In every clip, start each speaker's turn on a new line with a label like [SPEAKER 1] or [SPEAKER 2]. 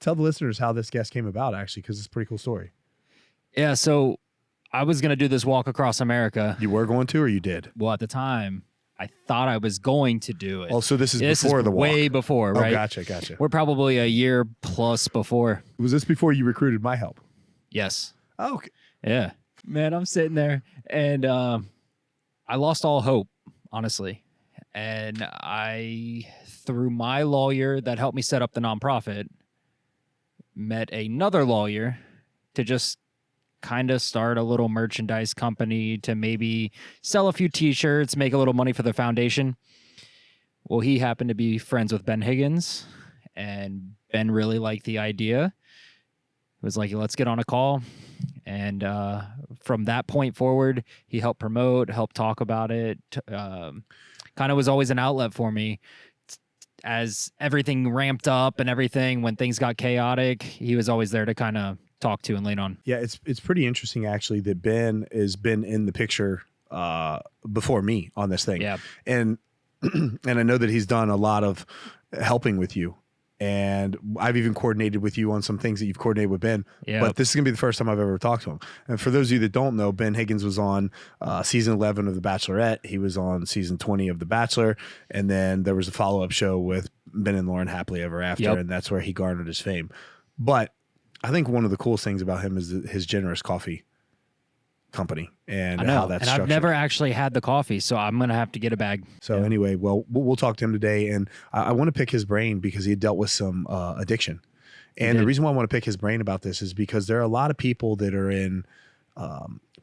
[SPEAKER 1] tell the listeners how this guest came about, actually, because it's a pretty cool story.
[SPEAKER 2] Yeah, so I was going to do this walk across America.
[SPEAKER 1] You were going to, or you did?
[SPEAKER 2] Well, at the time, I thought I was going to do it.
[SPEAKER 1] Oh, so this is before the walk.
[SPEAKER 2] Way before, right?
[SPEAKER 1] Oh, gotcha.
[SPEAKER 2] We're probably a year plus before.
[SPEAKER 1] Was this before you recruited my help?
[SPEAKER 2] Yes.
[SPEAKER 1] Oh, okay.
[SPEAKER 2] Yeah. Man, I'm sitting there, and I lost all hope, honestly. And I, through my lawyer that helped me set up the nonprofit, met another lawyer to just kind of start a little merchandise company to maybe sell a few t-shirts, make a little money for the foundation. Well, he happened to be friends with Ben Higgins, and Ben really liked the idea. It was like, let's get on a call. And from that point forward, he helped promote, helped talk about it. Kind of was always an outlet for me. As everything ramped up and everything, when things got chaotic, he was always there to kind of talk to and lean on.
[SPEAKER 1] Yeah, it's pretty interesting, actually, that Ben has been in the picture before me on this thing.
[SPEAKER 2] Yeah.
[SPEAKER 1] And I know that he's done a lot of helping with you. And I've even coordinated with you on some things that you've coordinated with Ben.
[SPEAKER 2] Yeah.
[SPEAKER 1] But this is going to be the first time I've ever talked to him. And for those of you that don't know, Ben Higgins was on season 11 of The Bachelorette. He was on season 20 of The Bachelor. And then there was a follow-up show with Ben and Lauren Happily Ever After.
[SPEAKER 2] Yep.
[SPEAKER 1] And that's where he garnered his fame. But I think one of the coolest things about him is his generous coffee company and how that's structured.
[SPEAKER 2] I've never actually had the coffee, so I'm going to have to get a bag.
[SPEAKER 1] So anyway, well, we'll talk to him today, and I want to pick his brain because he dealt with some addiction. And the reason why I want to pick his brain about this is because there are a lot of people that are in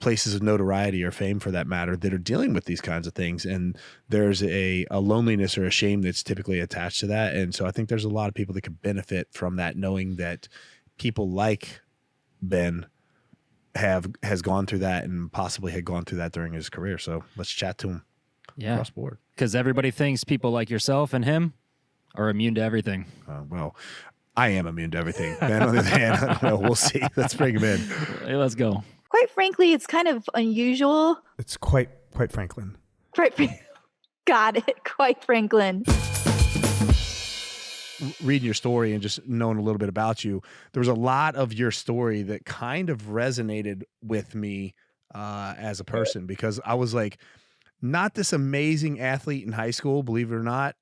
[SPEAKER 1] places of notoriety or fame, for that matter, that are dealing with these kinds of things. And there's a loneliness or a shame that's typically attached to that. And so I think there's a lot of people that could benefit from that, knowing that people like Ben has gone through that and possibly had gone through that during his career. So let's chat to him.
[SPEAKER 2] Yeah.
[SPEAKER 1] Across board.
[SPEAKER 2] Because everybody thinks people like yourself and him are immune to everything.
[SPEAKER 1] Well, I am immune to everything. Ben, on the other hand, I don't know. We'll see. Let's bring him in.
[SPEAKER 2] Hey, let's go.
[SPEAKER 3] Quite frankly, it's kind of unusual.
[SPEAKER 1] It's quite Franklin.
[SPEAKER 3] Got it. Quite Franklin.
[SPEAKER 1] Reading your story and just knowing a little bit about you, there was a lot of your story that kind of resonated with me as a person, because I was like, not this amazing athlete in high school, believe it or not,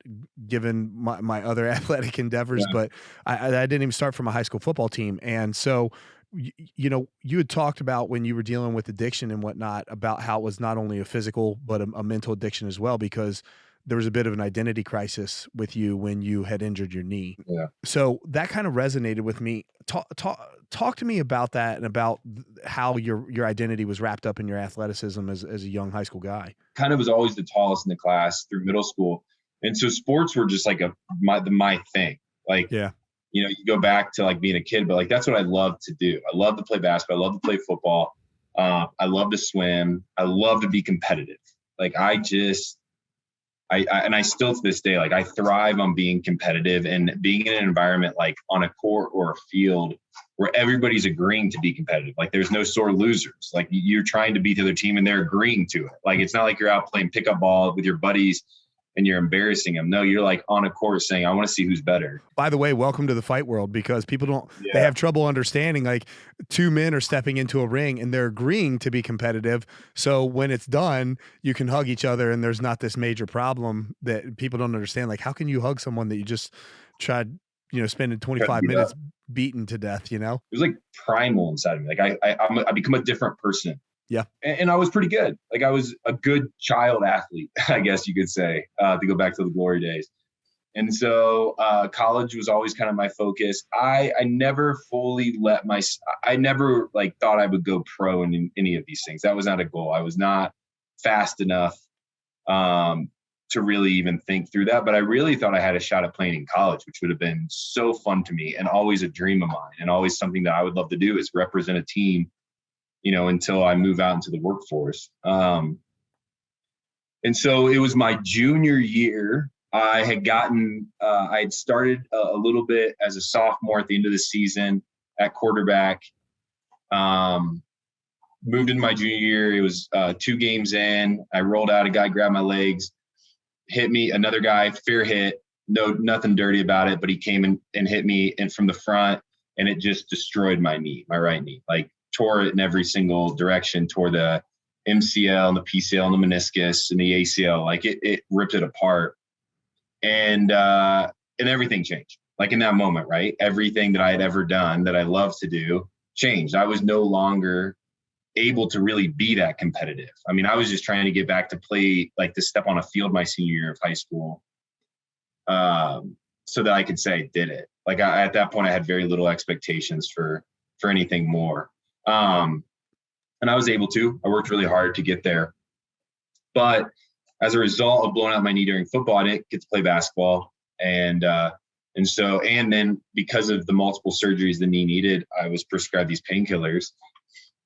[SPEAKER 1] given my other athletic endeavors, but I didn't even start from a high school football team. And so, you know, you had talked about when you were dealing with addiction and whatnot, about how it was not only a physical, but a mental addiction as well, because there was a bit of an identity crisis with you when you had injured your knee.
[SPEAKER 4] Yeah.
[SPEAKER 1] So that kind of resonated with me. Talk to me about that and about how your identity was wrapped up in your athleticism as a young high school guy.
[SPEAKER 4] Kind of was always the tallest in the class through middle school. And so sports were just like my thing. Like,
[SPEAKER 1] yeah,
[SPEAKER 4] you know, you go back to like being a kid, but like, that's what I love to do. I love to play basketball. I love to play football. I love to swim. I love to be competitive. Like and I still to this day, like I thrive on being competitive and being in an environment like on a court or a field where everybody's agreeing to be competitive. Like there's no sore losers. Like you're trying to beat the other team and they're agreeing to it. Like it's not like you're out playing pickup ball with your buddies and you're embarrassing them. No, you're like on a court saying, I want to see who's better.
[SPEAKER 1] By the way, welcome to the fight world, because people they have trouble understanding, like two men are stepping into a ring and they're agreeing to be competitive. So when it's done, you can hug each other and there's not this major problem that people don't understand. Like, how can you hug someone that you just tried, spending 25 minutes beaten to death, It was
[SPEAKER 4] like primal inside of me. Like I become a different person.
[SPEAKER 1] Yeah.
[SPEAKER 4] And I was pretty good. Like I was a good child athlete, I guess you could say, to go back to the glory days. And so college was always kind of my focus. I never fully I never like thought I would go pro in any of these things. That was not a goal. I was not fast enough to really even think through that. But I really thought I had a shot at playing in college, which would have been so fun to me and always a dream of mine and always something that I would love to do is represent a team, until I move out into the workforce. And so it was my junior year. I had started a little bit as a sophomore at the end of the season at quarterback. Moved into my junior year. It was 2 games in. I rolled out, a guy grabbed my legs, hit me, another guy, fair hit, no, nothing dirty about it, but he came in and hit me in from the front. and it just destroyed my knee, my right knee, like tore it in every single direction, tore the MCL and the PCL and the meniscus and the ACL. Like it ripped it apart. And everything changed. Like in that moment, right? Everything that I had ever done that I loved to do changed. I was no longer able to really be that competitive. I mean, I was just trying to get back to play, like to step on a field my senior year of high school, so that I could say I did it. Like at that point, I had very little expectations for anything more. And I was able to. I worked really hard to get there. But as a result of blowing out my knee during football, I didn't get to play basketball. And then because of the multiple surgeries the knee needed, I was prescribed these painkillers.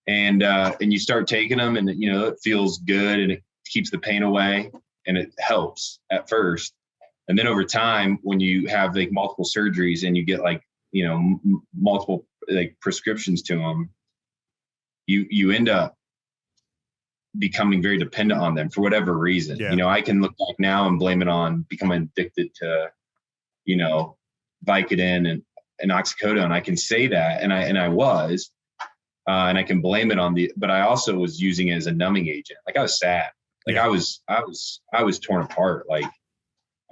[SPEAKER 4] And you start taking them, and it feels good, and it keeps the pain away, and it helps at first. And then over time, when you have like multiple surgeries and you get like multiple like prescriptions to them, you end up becoming very dependent on them for whatever reason.
[SPEAKER 1] Yeah.
[SPEAKER 4] I can look back now and blame it on becoming addicted to Vicodin and oxycodone. I can say that, and I was. And I can blame it on but I also was using it as a numbing agent. Like I was sad. Like
[SPEAKER 1] Yeah.
[SPEAKER 4] I was torn apart. Like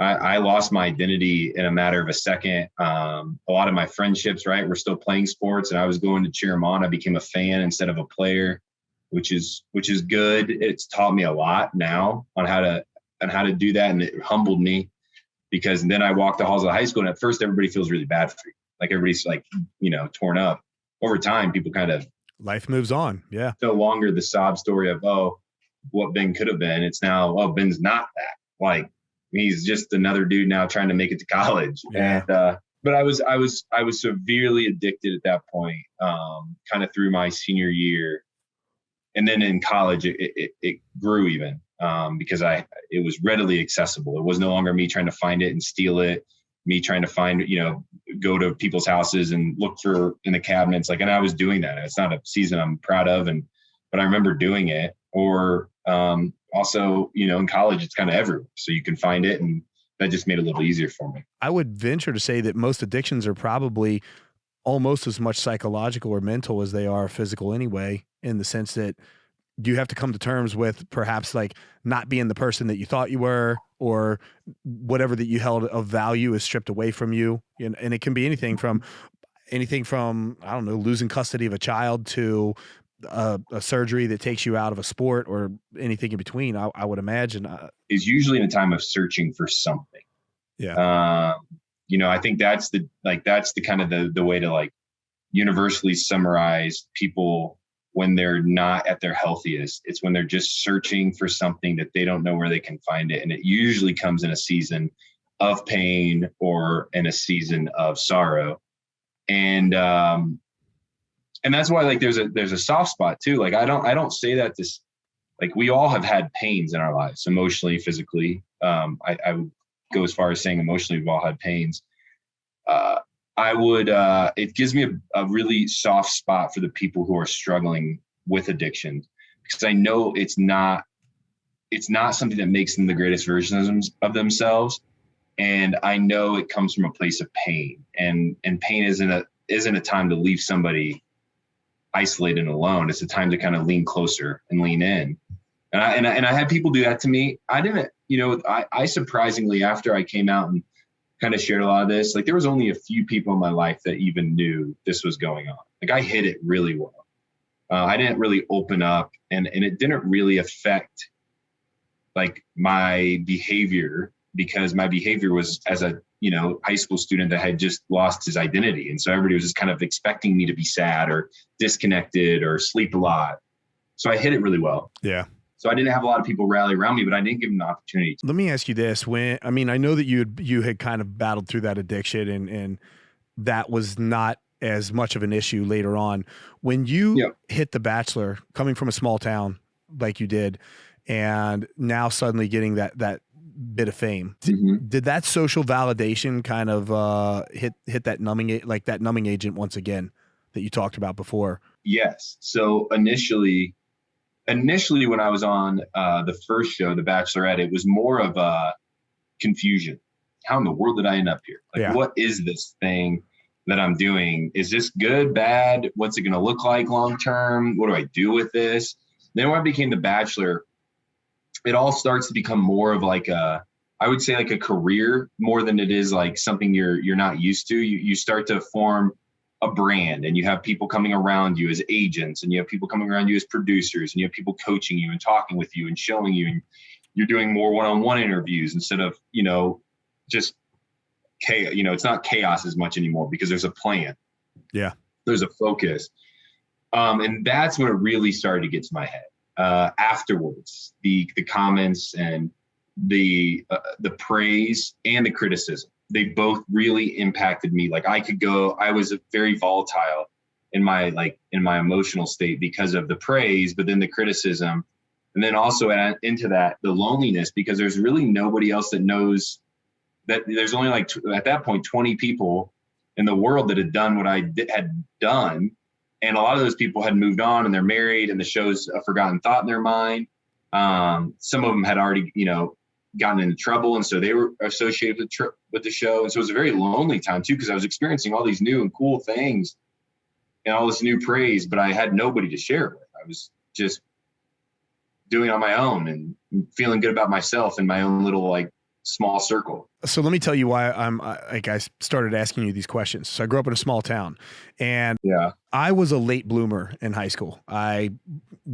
[SPEAKER 4] I lost my identity in a matter of a second. A lot of my friendships, right, were still playing sports, and I was going to cheer them on. I became a fan instead of a player, which is good. It's taught me a lot now on how to do that. And it humbled me, because then I walked the halls of high school, and at first everybody feels really bad for you. Like everybody's like, torn up. Over time, people kind of,
[SPEAKER 1] Life moves on. Yeah.
[SPEAKER 4] no longer the sob story of, oh, what Ben could have been. It's now, oh, Ben's not that. Like he's just another dude now trying to make it to college.
[SPEAKER 1] Yeah.
[SPEAKER 4] And but I was severely addicted at that point, kind of through my senior year. And then in college, it grew even, because it was readily accessible. It was no longer me trying to find it and steal it, me trying to find, go to people's houses and look for in the cabinets. Like, and I was doing that. It's not a season I'm proud of, but I remember doing it. Or also, in college, it's kind of everywhere, so you can find it, and that just made it a little easier for me.
[SPEAKER 1] I would venture to say that most addictions are probably almost as much psychological or mental as they are physical anyway, in the sense that you have to come to terms with perhaps like not being the person that you thought you were, or whatever that you held of value is stripped away from you. And it can be anything from, I don't know, losing custody of a child to a surgery that takes you out of a sport, or anything in between. I would imagine
[SPEAKER 4] Is usually in a time of searching for something.
[SPEAKER 1] Yeah.
[SPEAKER 4] I think that's the kind of the way to like universally summarize people when they're not at their healthiest. It's when they're just searching for something that they don't know where they can find it. And it usually comes in a season of pain or in a season of sorrow. And that's why like there's a soft spot too. Like I don't say that this, like we all have had pains in our lives, emotionally, physically. I would go as far as saying emotionally we've all had pains. It gives me a really soft spot for the people who are struggling with addiction, because I know it's not something that makes them the greatest versions of themselves. And I know it comes from a place of pain, and pain isn't a time to leave somebody isolated and alone. It's a time to kind of lean closer and lean in. And I had people do that to me. I didn't, I surprisingly, after I came out and kind of shared a lot of this, like there was only a few people in my life that even knew this was going on. Like I hid it really well. I didn't really open up, and it didn't really affect like my behavior, because my behavior was as a, high school student that had just lost his identity. And so everybody was just kind of expecting me to be sad or disconnected or sleep a lot. So I hid it really well.
[SPEAKER 1] Yeah.
[SPEAKER 4] So I didn't have a lot of people rally around me, but I didn't give them the opportunity.
[SPEAKER 1] Let me ask you this. I know that you had kind of battled through that addiction, and that was not as much of an issue later on. When you hit The Bachelor, coming from a small town like you did, and now suddenly getting that bit of fame, did that social validation kind of hit that numbing agent once again that you talked about before?
[SPEAKER 4] Yes. So initially when I was on the first show, The Bachelorette, it was more of a confusion. How in the world did I end up here? Like, what is this thing? that I'm doing, is this good, bad? What's it going to look like long term? What do I do with this? Then when I became the Bachelor, it all starts to become more of like I would say like a career more than it is like something you're not used to. You start to form a brand, and you have people coming around you as agents, and you have people coming around you as producers, and you have people coaching you and talking with you and showing you, and you're doing more one-on-one interviews instead of, just chaos. It's not chaos as much anymore because there's a plan.
[SPEAKER 1] Yeah.
[SPEAKER 4] There's a focus. And that's when it really started to get to my head. Afterwards, the comments and the praise and the criticism, they both really impacted me. Like I was very volatile in my emotional state because of the praise, but then the criticism, and then also into that, the loneliness, because there's really nobody else that knows that. There's only at that point 20 people in the world that had done what I had done. And a lot of those people had moved on and they're married, and the show's a forgotten thought in their mind. Some of them had already, gotten into trouble, and so they were associated with the show. And so it was a very lonely time too, because I was experiencing all these new and cool things and all this new praise, but I had nobody to share it with. I was just doing it on my own and feeling good about myself in my own little small circle.
[SPEAKER 1] So let me tell you why I started asking you these questions. So I grew up in a small town, and I was a late bloomer in high school. I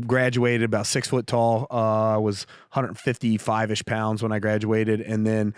[SPEAKER 1] graduated about 6 foot tall. I was 155-ish pounds when I graduated. And then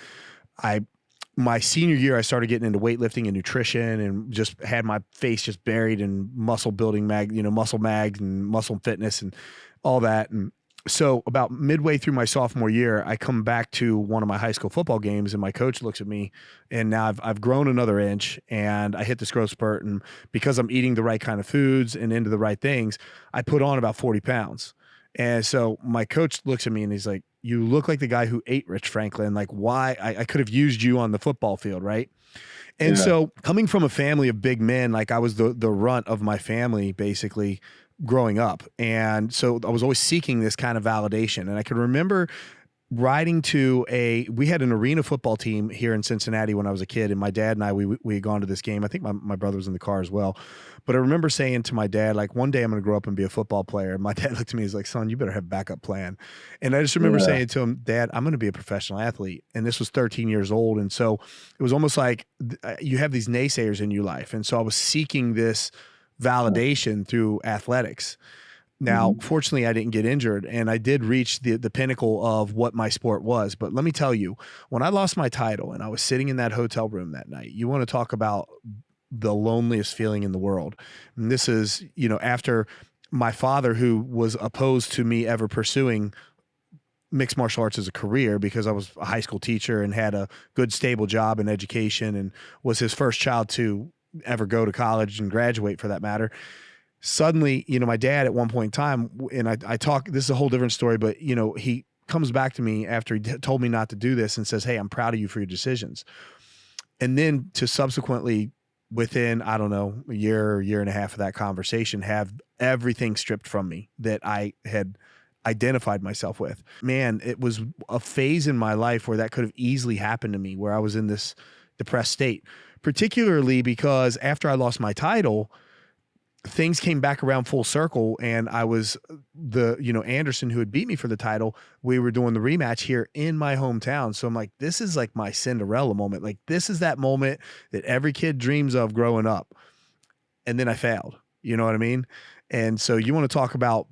[SPEAKER 1] my senior year, I started getting into weightlifting and nutrition, and just had my face just buried in muscle building muscle mags and muscle fitness and all that. And so about midway through my sophomore year, I come back to one of my high school football games, and my coach looks at me, and now I've grown another inch, and I hit this growth spurt. And because I'm eating the right kind of foods and into the right things, I put on about 40 pounds. And so my coach looks at me and he's like, "You look like the guy who ate Rich Franklin. Like, why? I could have used you on the football field, right?" And so coming from a family of big men, I was the runt of my family, basically, growing up. And so I was always seeking this kind of validation. And I could remember riding to we had an arena football team here in Cincinnati when I was a kid, and my dad and I, we had gone to this game. I think my brother was in the car as well. But I remember saying to my dad, one day I'm going to grow up and be a football player. And my dad looked at me, he's like, "Son, you better have a backup plan." And I just remember saying to him, "Dad, I'm going to be a professional athlete." And this was 13 years old. And so it was almost like you have these naysayers in your life. And so I was seeking this validation through athletics. Now, fortunately, I didn't get injured, and I did reach the pinnacle of what my sport was. But let me tell you, when I lost my title and I was sitting in that hotel room that night, you want to talk about the loneliest feeling in the world. And this is, after my father, who was opposed to me ever pursuing mixed martial arts as a career because I was a high school teacher and had a good, stable job in education, and was his first child to ever go to college and graduate, for that matter. Suddenly, my dad at one point in time, and I talk, this is a whole different story, but he comes back to me after he told me not to do this and says, "Hey, I'm proud of you for your decisions." And then to subsequently, within, I don't know, a year and a half of that conversation, have everything stripped from me that I had identified myself with. Man, it was a phase in my life where that could have easily happened to me, where I was in this depressed state, particularly because after I lost my title, things came back around full circle, and I was Anderson, who had beat me for the title. We were doing the rematch here in my hometown. So I'm like, this is like my Cinderella moment. Like, this is that moment that every kid dreams of growing up. And then I failed, you know what I mean? And so you want to talk about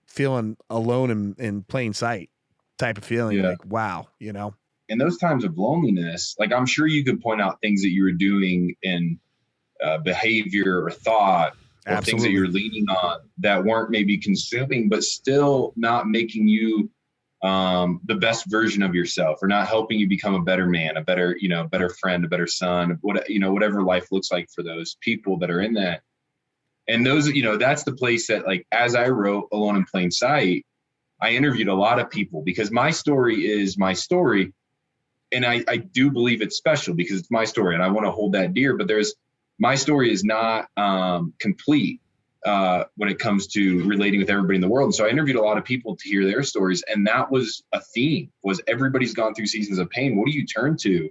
[SPEAKER 1] feeling alone in plain sight type of feeling, wow,
[SPEAKER 4] In those times of loneliness, I'm sure you could point out things that you were doing in behavior or thought, or things that you're leaning on that weren't maybe consuming, but still not making you the best version of yourself, or not helping you become a better man, a better, better friend, a better son, whatever life looks like for those people that are in that. And those, that's the place that, as I wrote Alone in Plain Sight, I interviewed a lot of people, because my story is my story. And I do believe it's special because it's my story, and I want to hold that dear. But my story is not complete when it comes to relating with everybody in the world. And so I interviewed a lot of people to hear their stories. And that was a theme, was everybody's gone through seasons of pain. What do you turn to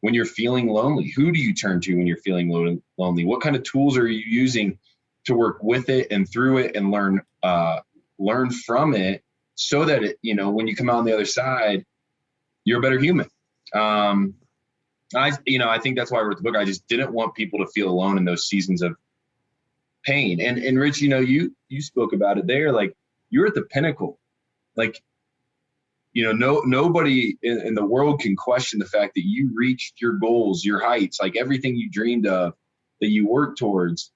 [SPEAKER 4] when you're feeling lonely? Who do you turn to when you're feeling lonely? What kind of tools are you using to work with it and through it and learn from it so that it, when you come out on the other side, you're a better human. I think that's why I wrote the book. I just didn't want people to feel alone in those seasons of pain. And Rich, you spoke about it there. Like, you're at the pinnacle. Like, nobody in the world can question the fact that you reached your goals, your heights, like everything you dreamed of that you worked towards.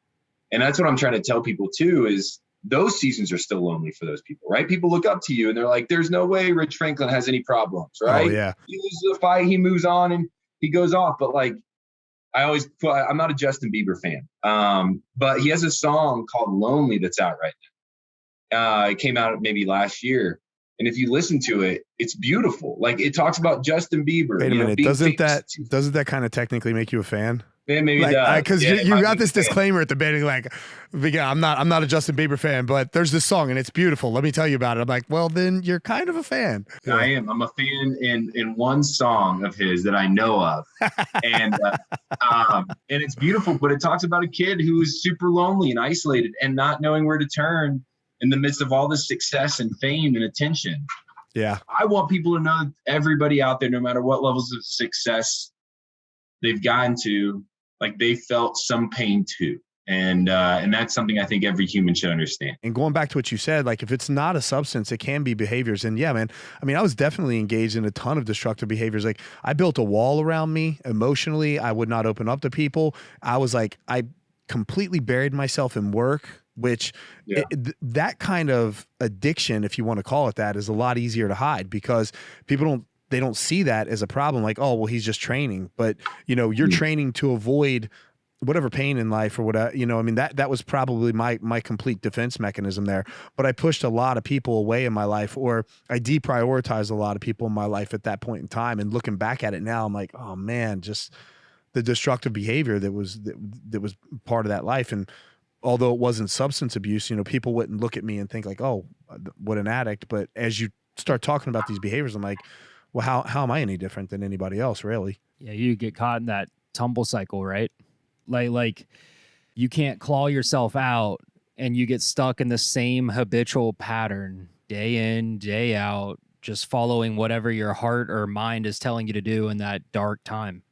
[SPEAKER 4] And that's what I'm trying to tell people too, is those seasons are still lonely for those people, right? People look up to you and they're like, there's no way Rich Franklin has any problems, right?
[SPEAKER 1] Oh, yeah.
[SPEAKER 4] He loses a fight, he moves on and he goes off. But like, I'm not a Justin Bieber fan. But he has a song called Lonely that's out right now. It came out maybe last year. And if you listen to it, it's beautiful. Like, it talks about Justin Bieber.
[SPEAKER 1] Wait a minute. Doesn't that kind of technically make you a fan?
[SPEAKER 4] Yeah, maybe it does.
[SPEAKER 1] Because you got this disclaimer at the beginning, like, I'm not a Justin Bieber fan, but there's this song and it's beautiful. Let me tell you about it. I'm like, well, then you're kind of a fan. Yeah.
[SPEAKER 4] I am. I'm a fan in one song of his that I know of, and it's beautiful. But it talks about a kid who is super lonely and isolated and not knowing where to turn in the midst of all this success and fame and attention.
[SPEAKER 1] Yeah, I
[SPEAKER 4] want people to know that everybody out there, no matter what levels of success they've gotten to, like, they felt some pain too. And that's something I think every human should understand.
[SPEAKER 1] And going back to what you said, like, if it's not a substance, it can be behaviors. And yeah, man, I mean, I was definitely engaged in a ton of destructive behaviors. Like, I built a wall around me emotionally. I would not open up to people. I completely buried myself in work, which that kind of addiction, if you want to call it that, is a lot easier to hide because people don't see that as a problem. Like, oh, well, he's just training, but you're training to avoid whatever pain in life or whatever, I mean, that was probably my complete defense mechanism there, but I pushed a lot of people away in my life, or I deprioritized a lot of people in my life at that point in time. And looking back at it now, I'm like, oh man, just the destructive behavior that was part of that life. And although it wasn't substance abuse, people wouldn't look at me and think like, oh, what an addict. But as you start talking about these behaviors, I'm like, well, how am I any different than anybody else, really?
[SPEAKER 2] Yeah, you get caught in that tumble cycle, right? Like you can't claw yourself out and you get stuck in the same habitual pattern day in, day out, just following whatever your heart or mind is telling you to do in that dark time.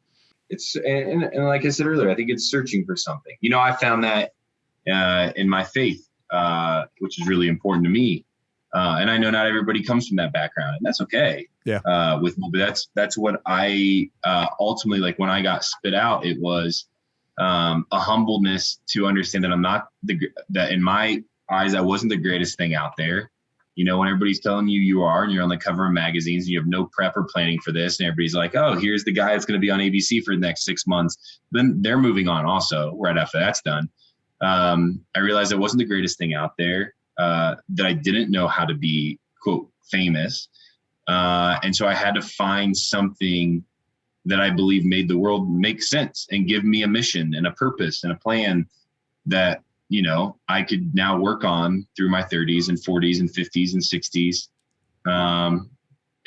[SPEAKER 4] It's and like I said earlier, I think it's searching for something. I found that in my faith, which is really important to me. And I know not everybody comes from that background, and that's okay.
[SPEAKER 1] Yeah.
[SPEAKER 4] With me, but that's what I ultimately, like, when I got spit out, it was a humbleness to understand that I'm not that in my eyes, I wasn't the greatest thing out there. When everybody's telling you are, and you're on the cover of magazines, and you have no prep or planning for this, and everybody's like, oh, here's the guy that's going to be on ABC for the next 6 months. Then they're moving on also right after that's done. I realized I wasn't the greatest thing out there, that I didn't know how to be, quote, famous. And so I had to find something that I believe made the world make sense and give me a mission and a purpose and a plan that, I could now work on through my 30s and 40s and 50s and 60s.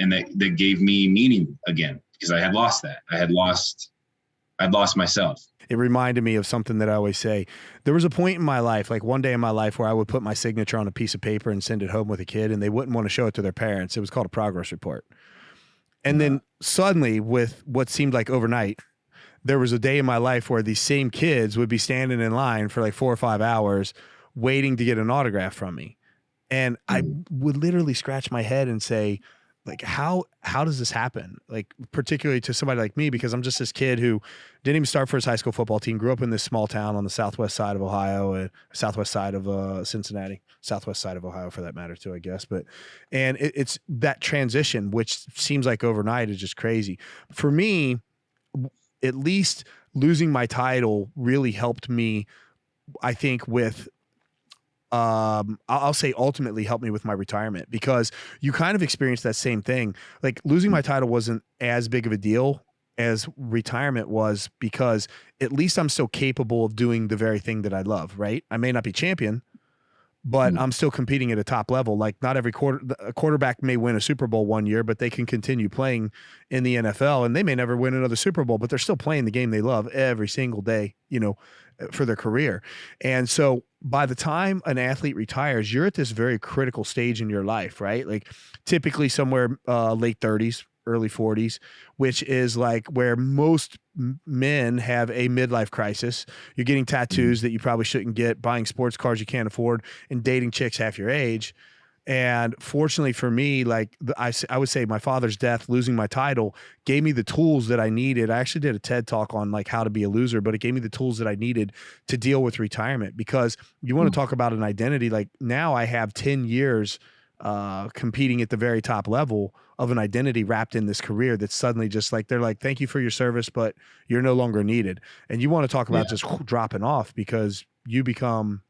[SPEAKER 4] And that gave me meaning again, because I had lost that. I'd lost myself.
[SPEAKER 1] It reminded me of something that I always say. There was a point in my life, like one day in my life, where I would put my signature on a piece of paper and send it home with a kid, and they wouldn't want to show it to their parents. It was called a progress report. And then suddenly, with what seemed like overnight, there was a day in my life where these same kids would be standing in line for like 4 or 5 hours waiting to get an autograph from me. And I would literally scratch my head and say, like, how does this happen? Like, particularly to somebody like me, because I'm just this kid who didn't even start for his high school football team, grew up in this small town on the southwest side of Ohio, southwest side of Cincinnati, southwest side of Ohio for that matter too, I guess. But, and it's that transition, which seems like overnight, is just crazy. For me, at least losing my title really helped me, I think, with I'll say ultimately helped me with my retirement, because you kind of experienced that same thing. Like, losing my title wasn't as big of a deal as retirement was, because at least I'm still capable of doing the very thing that I love, right? I may not be champion, but I'm still competing at a top level. Like not every a quarterback may win a Super Bowl one year, but they can continue playing in the NFL and they may never win another Super Bowl, but they're still playing the game they love every single day, for their career. And so by the time an athlete retires, you're at this very critical stage in your life, right? Like typically somewhere late 30s, early 40s, which is like where most men have a midlife crisis. You're getting tattoos that you probably shouldn't get, buying sports cars you can't afford, and dating chicks half your age. And fortunately for me, like I would say my father's death, losing my title, gave me the tools that I needed. I actually did a TED talk on like how to be a loser, but it gave me the tools that I needed to deal with retirement. Because you want to talk about an identity, like now I have 10 years competing at the very top level of an identity wrapped in this career that's suddenly just like, they're like, thank you for your service, but you're no longer needed. And you want to talk about just dropping off because you become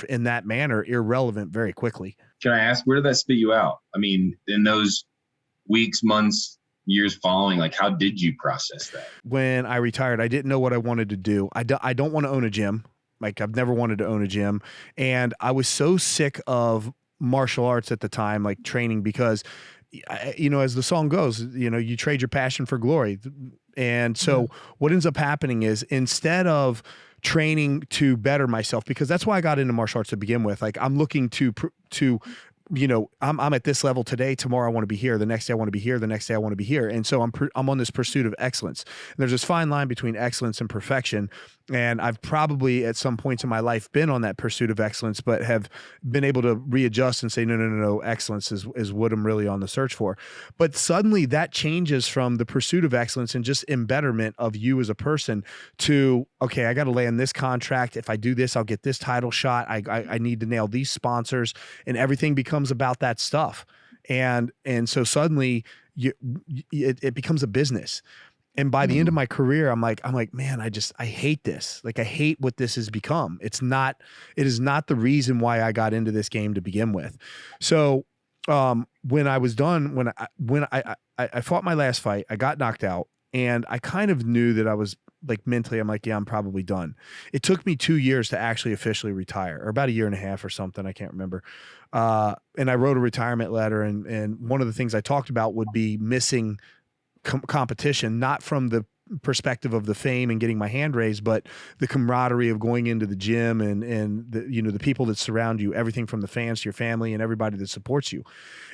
[SPEAKER 1] in that manner irrelevant very quickly.
[SPEAKER 4] Can I ask, where did that spit you out? I mean, in those weeks, months, years following, like how did you process that?
[SPEAKER 1] When I retired, I didn't know what I wanted to do. I don't want to own a gym. Like I've never wanted to own a gym. And I was so sick of martial arts at the time, like training, because as the song goes, you trade your passion for glory. And so what ends up happening is instead of training to better myself, because that's why I got into martial arts to begin with. Like I'm looking to I'm at this level today. Tomorrow I want to be here. The next day I want to be here. The next day I want to be here. And so I'm on this pursuit of excellence. And there's this fine line between excellence and perfection. And I've probably at some points in my life been on that pursuit of excellence, but have been able to readjust and say, no. Excellence is what I'm really on the search for. But suddenly that changes from the pursuit of excellence and just embetterment of you as a person to, okay, I got to land this contract. If I do this, I'll get this title shot. I need to nail these sponsors, and everything becomes about that stuff. And so suddenly it becomes a business. And by the end of my career, I'm like, man, I hate this. Like I hate what this has become. It is not the reason why I got into this game to begin with. So when I was done, when I fought my last fight, I got knocked out, and I kind of knew that I was like mentally, I'm like, yeah, I'm probably done. It took me 2 years to actually officially retire, or about a year and a half or something. I can't remember. And I wrote a retirement letter, and one of the things I talked about would be missing competition, not from the perspective of the fame and getting my hand raised, but the camaraderie of going into the gym and the people that surround you, everything from the fans to your family and everybody that supports you.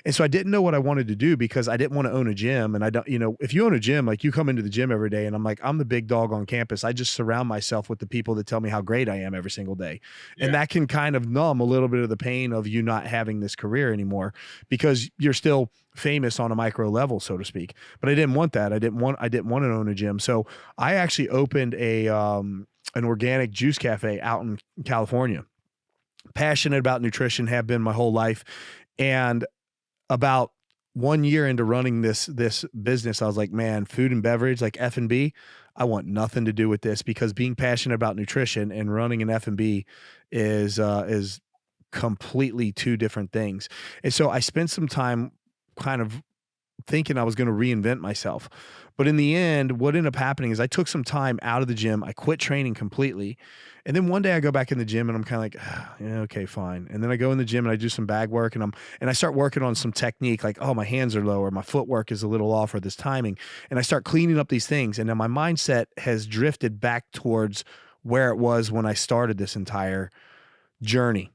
[SPEAKER 1] And so I didn't know what I wanted to do because I didn't want to own a gym. And I don't, if you own a gym, like you come into the gym every day and I'm like, I'm the big dog on campus. I just surround myself with the people that tell me how great I am every single day. Yeah. And that can kind of numb a little bit of the pain of you not having this career anymore because you're still famous on a micro level, so to speak. But I didn't want that. I didn't want to own a gym. So I actually opened an organic juice cafe out in California. Passionate about nutrition, have been my whole life. And about 1 year into running this business, I was like, man, food and beverage, like F&B, I want nothing to do with this, because being passionate about nutrition and running an F&B is completely two different things. And so I spent some time kind of thinking I was going to reinvent myself. But in the end, what ended up happening is I took some time out of the gym. I quit training completely. And then one day I go back in the gym and I'm kind of like, yeah, okay, fine. And then I go in the gym and I do some bag work and I start working on some technique, like, oh, my hands are lower, my footwork is a little off, or this timing. And I start cleaning up these things. And now my mindset has drifted back towards where it was when I started this entire journey.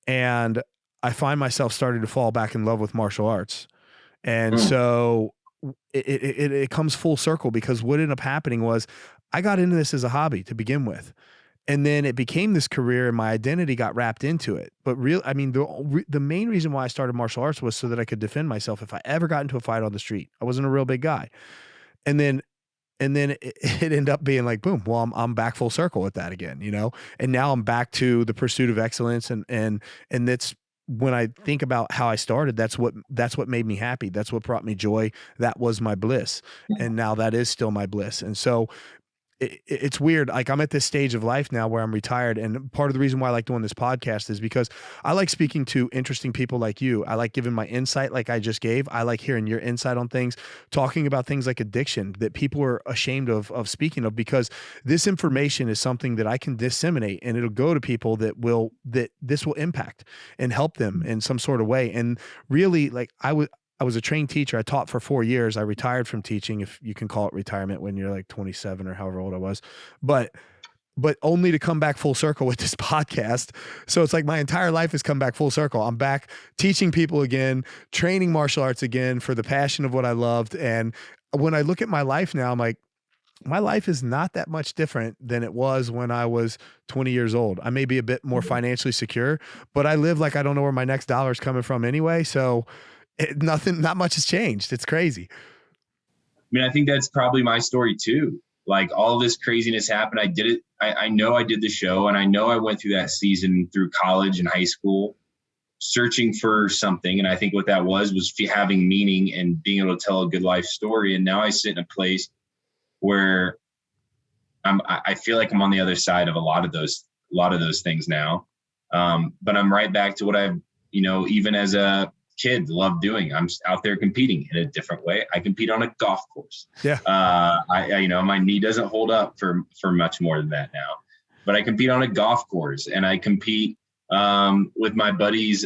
[SPEAKER 1] And I find myself starting to fall back in love with martial arts. And so it comes full circle, because what ended up happening was I got into this as a hobby to begin with. And then it became this career and my identity got wrapped into it. But the main reason why I started martial arts was so that I could defend myself if I ever got into a fight on the street. I wasn't a real big guy. And then it ended up being like, boom, well, I'm back full circle with that again, and now I'm back to the pursuit of excellence. And that's, when I think about how I started, that's what made me happy. That's what brought me joy. That was my bliss. And now that is still my bliss. And so it's weird. Like I'm at this stage of life now where I'm retired. And part of the reason why I like doing this podcast is because I like speaking to interesting people like you. I like giving my insight like I just gave. I like hearing your insight on things, talking about things like addiction that people are ashamed of speaking of, because this information is something that I can disseminate and it'll go to people that this will impact and help them in some sort of way. And really, like I was a trained teacher. I taught for 4 years. I retired from teaching, if you can call it retirement, when you're like 27 or however old I was, but only to come back full circle with this podcast. So it's like my entire life has come back full circle. I'm back teaching people again, training martial arts again for the passion of what I loved. And when I look at my life now, I'm like, my life is not that much different than it was when I was 20 years old. I may be a bit more financially secure, but I live like I don't know where my next dollar is coming from anyway. So not much has changed. It's crazy.
[SPEAKER 4] I mean, I think that's probably my story too. Like all this craziness happened. I did it. I know I did the show, and I know I went through that season through college and high school, searching for something. And I think what that was having meaning and being able to tell a good life story. And now I sit in a place where I feel like I'm on the other side of a lot of those things now. But I'm right back to what I've, even as a kid loved doing. I'm out there competing in a different way. I compete on a golf course.
[SPEAKER 1] Yeah.
[SPEAKER 4] My knee doesn't hold up for much more than that now, but I compete on a golf course, and I compete with my buddies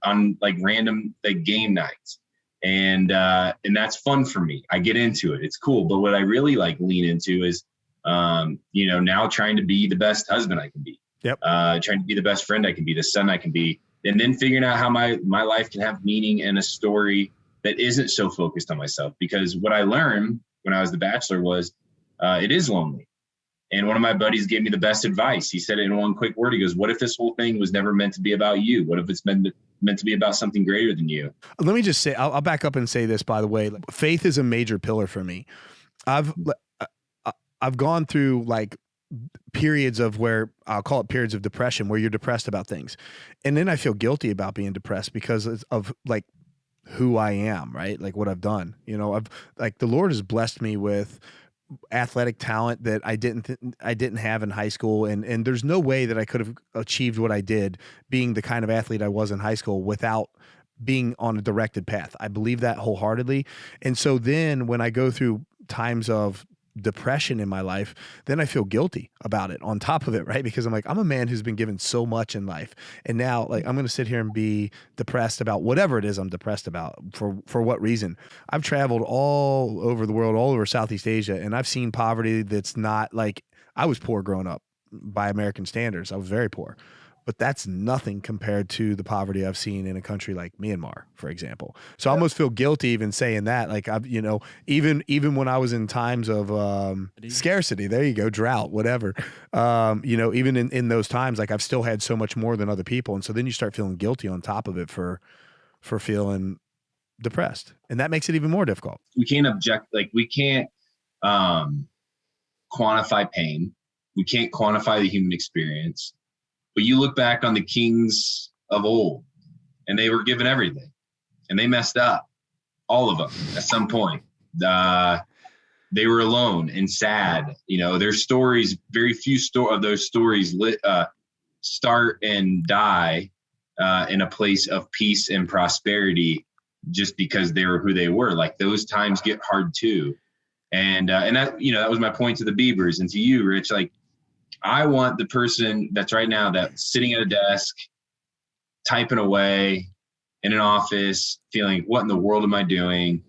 [SPEAKER 4] on like random like game nights. And that's fun for me. I get into it. It's cool. But what I really like lean into is, now trying to be the best husband I can be.
[SPEAKER 1] Yep.
[SPEAKER 4] Trying to be the best friend I can be, the son I can be. And then figuring out how my life can have meaning and a story that isn't so focused on myself. Because what I learned when I was the bachelor was it is lonely. And one of my buddies gave me the best advice. He said it in one quick word. He goes, what if this whole thing was never meant to be about you? What if it's meant to be about something greater than you?
[SPEAKER 1] Let me just say, I'll back up and say this, by the way. Faith is a major pillar for me. I've gone through like periods of where I'll call it periods of depression, where you're depressed about things. And then I feel guilty about being depressed because of like who I am, right? Like what I've done, the Lord has blessed me with athletic talent that I didn't have in high school. And there's no way that I could have achieved what I did being the kind of athlete I was in high school without being on a directed path. I believe that wholeheartedly. And so then when I go through times of depression in my life, then I feel guilty about it on top of it, right? Because I'm like, I'm a man who's been given so much in life, and now like I'm going to sit here and be depressed about whatever it is I'm depressed about. For what reason? I've traveled all over the world, all over Southeast Asia, and I've seen poverty that's not like, I was poor growing up by American standards. I was very poor. But that's nothing compared to the poverty I've seen in a country like Myanmar, for example. So I almost feel guilty even saying that. Like I've, even when I was in times of scarcity, there you go, drought, whatever. Even in those times, like I've still had so much more than other people, and so then you start feeling guilty on top of it for feeling depressed, and that makes it even more difficult.
[SPEAKER 4] We can't we can't quantify pain. We can't quantify the human experience. But you look back on the kings of old, and they were given everything, and they messed up, all of them at some point. They were alone and sad. Their stories, very few of those stories start and die in a place of peace and prosperity, just because they were who they were. Like those times get hard too, and that that was my point to the Beavers and to you, Rich. Like, I want the person that's right now that's sitting at a desk, typing away in an office, feeling, what in the world am I doing?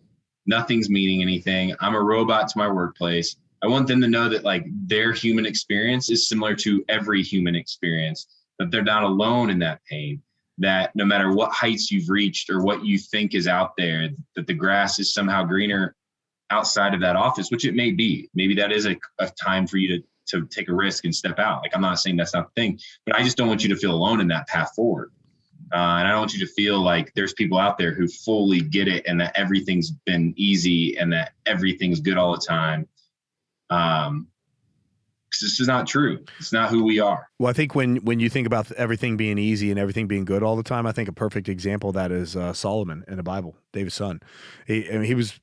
[SPEAKER 4] Nothing's meaning anything. I'm a robot to my workplace. I want them to know that like their human experience is similar to every human experience, that they're not alone in that pain, that no matter what heights you've reached or what you think is out there, that the grass is somehow greener outside of that office, which it may be. Maybe that is a time for you to take a risk and step out. Like, I'm not saying that's not the thing, but I just don't want you to feel alone in that path forward. And I don't want you to feel like there's people out there who fully get it and that everything's been easy and that everything's good all the time. Because this is not true. It's not who we are.
[SPEAKER 1] Well, I think when you think about everything being easy and everything being good all the time, I think a perfect example of that is Solomon in the Bible, David's son. He was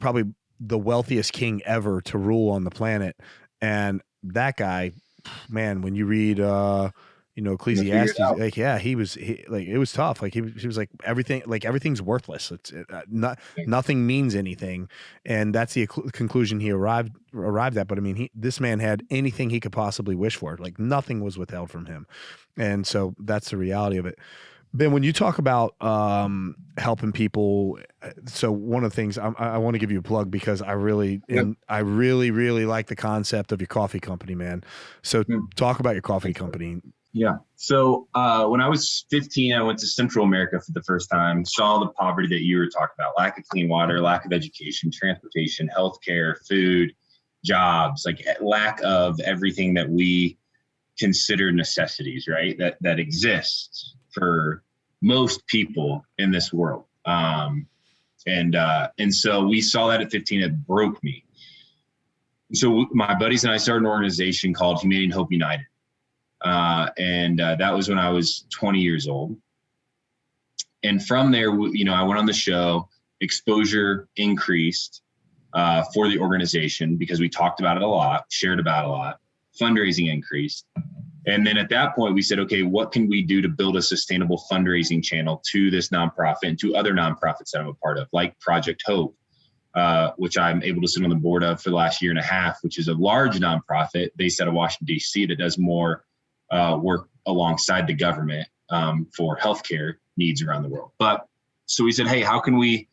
[SPEAKER 1] probably the wealthiest king ever to rule on the planet. And that guy, man, when you read
[SPEAKER 4] Gonna figure it
[SPEAKER 1] Ecclesiastes,
[SPEAKER 4] out.
[SPEAKER 1] like yeah, it was tough. Like he was like everything's worthless. Nothing means anything, and that's the conclusion he arrived at. But I mean, this man had anything he could possibly wish for. Like nothing was withheld from him, and so that's the reality of it. Ben, when you talk about helping people, so one of the things I want to give you a plug because
[SPEAKER 4] Yep.
[SPEAKER 1] I really really like the concept of your coffee company, man. So
[SPEAKER 4] Hmm.
[SPEAKER 1] talk about your coffee
[SPEAKER 4] Thanks, brother.
[SPEAKER 1] company.
[SPEAKER 4] Yeah. So when I was 15, I went to Central America for the first time, saw the poverty that you were talking about, lack of clean water, lack of education, transportation, healthcare, food, jobs, like lack of everything that we consider necessities, right? That exists for most people in this world. And so we saw that at 15, it broke me. So my buddies and I started an organization called Humanity and Hope United. That was when I was 20 years old. And from there, I went on the show, exposure increased for the organization because we talked about it a lot, shared about it a lot, fundraising increased. And then at that point, we said, okay, what can we do to build a sustainable fundraising channel to this nonprofit and to other nonprofits that I'm a part of, like Project Hope, which I'm able to sit on the board of for the last year and a half, which is a large nonprofit based out of Washington, D.C. that does more work alongside the government for healthcare needs around the world. But so we said, hey, how can we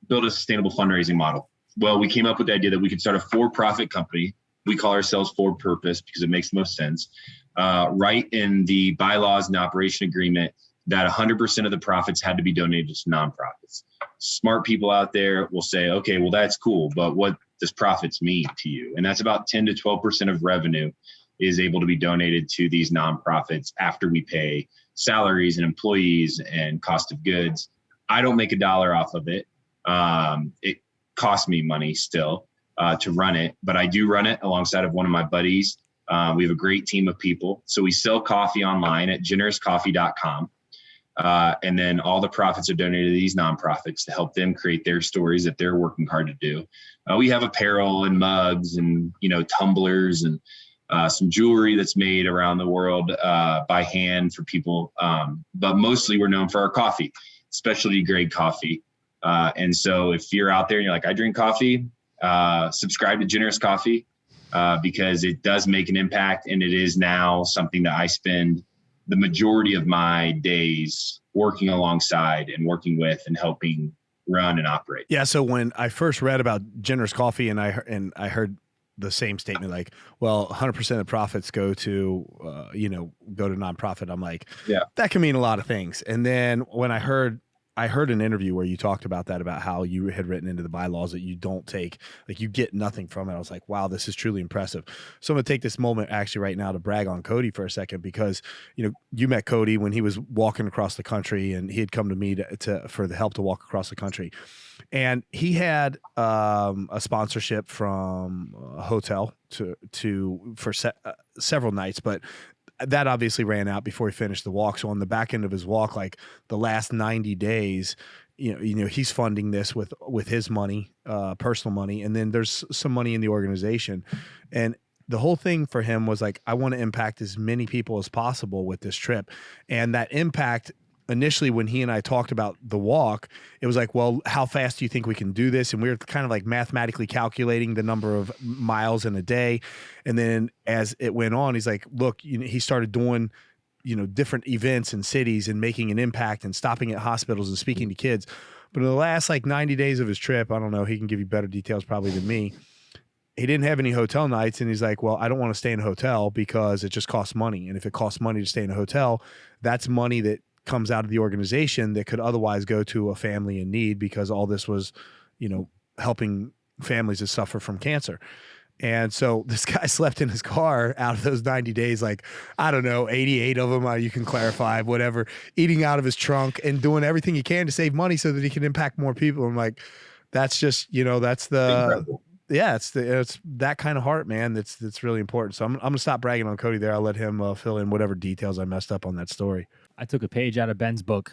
[SPEAKER 4] build a sustainable fundraising model? Well, we came up with the idea that we could start a for-profit company. We call ourselves For Purpose because it makes the most sense. Right in the bylaws and operation agreement that 100% of the profits had to be donated to nonprofits. Smart people out there will say, okay, well, that's cool, but what does profits mean to you? And that's about 10 to 12% of revenue is able to be donated to these nonprofits after we pay salaries and employees and cost of goods. I don't make a dollar off of it. It costs me money still to run it, but I do run it alongside of one of my buddies. We have a great team of people. So we sell coffee online at generouscoffee.com. And then all the profits are donated to these nonprofits to help them create their stories that they're working hard to do. We have apparel and mugs and, tumblers and some jewelry that's made around the world by hand for people. But mostly we're known for our coffee, specialty grade coffee. And so if you're out there and you're like, I drink coffee, subscribe to Generous Coffee because it does make an impact. And it is now something that I spend the majority of my days working alongside and working with and helping run and operate.
[SPEAKER 1] Yeah. So when I first read about Generous Coffee and I heard the same statement, like, well, 100% of profits go to, go to nonprofit. I'm like,
[SPEAKER 4] yeah,
[SPEAKER 1] that can mean a lot of things. And then when I heard an interview where you talked about that, about how you had written into the bylaws that you don't take, like you get nothing from it. I was like, wow, this is truly impressive. So I'm going to take this moment actually right now to brag on Cody for a second, because, you met Cody when he was walking across the country and he had come to me for the help to walk across the country. And he had a sponsorship from a hotel for several nights, but that obviously ran out before he finished the walk. So on the back end of his walk, like the last 90 days, he's funding this with his money, personal money. And then there's some money in the organization. And the whole thing for him was like, I want to impact as many people as possible with this trip. And that impact, initially when he and I talked about the walk, it was like, well, how fast do you think we can do this? And we were kind of like mathematically calculating the number of miles in a day. And then as it went on, he's like, look, he started doing, different events in cities and making an impact and stopping at hospitals and speaking to kids. But in the last like 90 days of his trip, I don't know, he can give you better details probably than me. He didn't have any hotel nights. And he's like, well, I don't want to stay in a hotel because it just costs money. And if it costs money to stay in a hotel, that's money that comes out of the organization that could otherwise go to a family in need, because all this was, helping families that suffer from cancer. And so this guy slept in his car out of those 90 days, like, I don't know, 88 of them, you can clarify, whatever, eating out of his trunk and doing everything he can to save money so that he can impact more people. I'm like, that's just, that's
[SPEAKER 4] incredible.
[SPEAKER 1] Yeah, it's that kind of heart, man. That's really important. So I'm gonna stop bragging on Cody there. I'll let him fill in whatever details I messed up on that story.
[SPEAKER 2] I took a page out of Ben's book.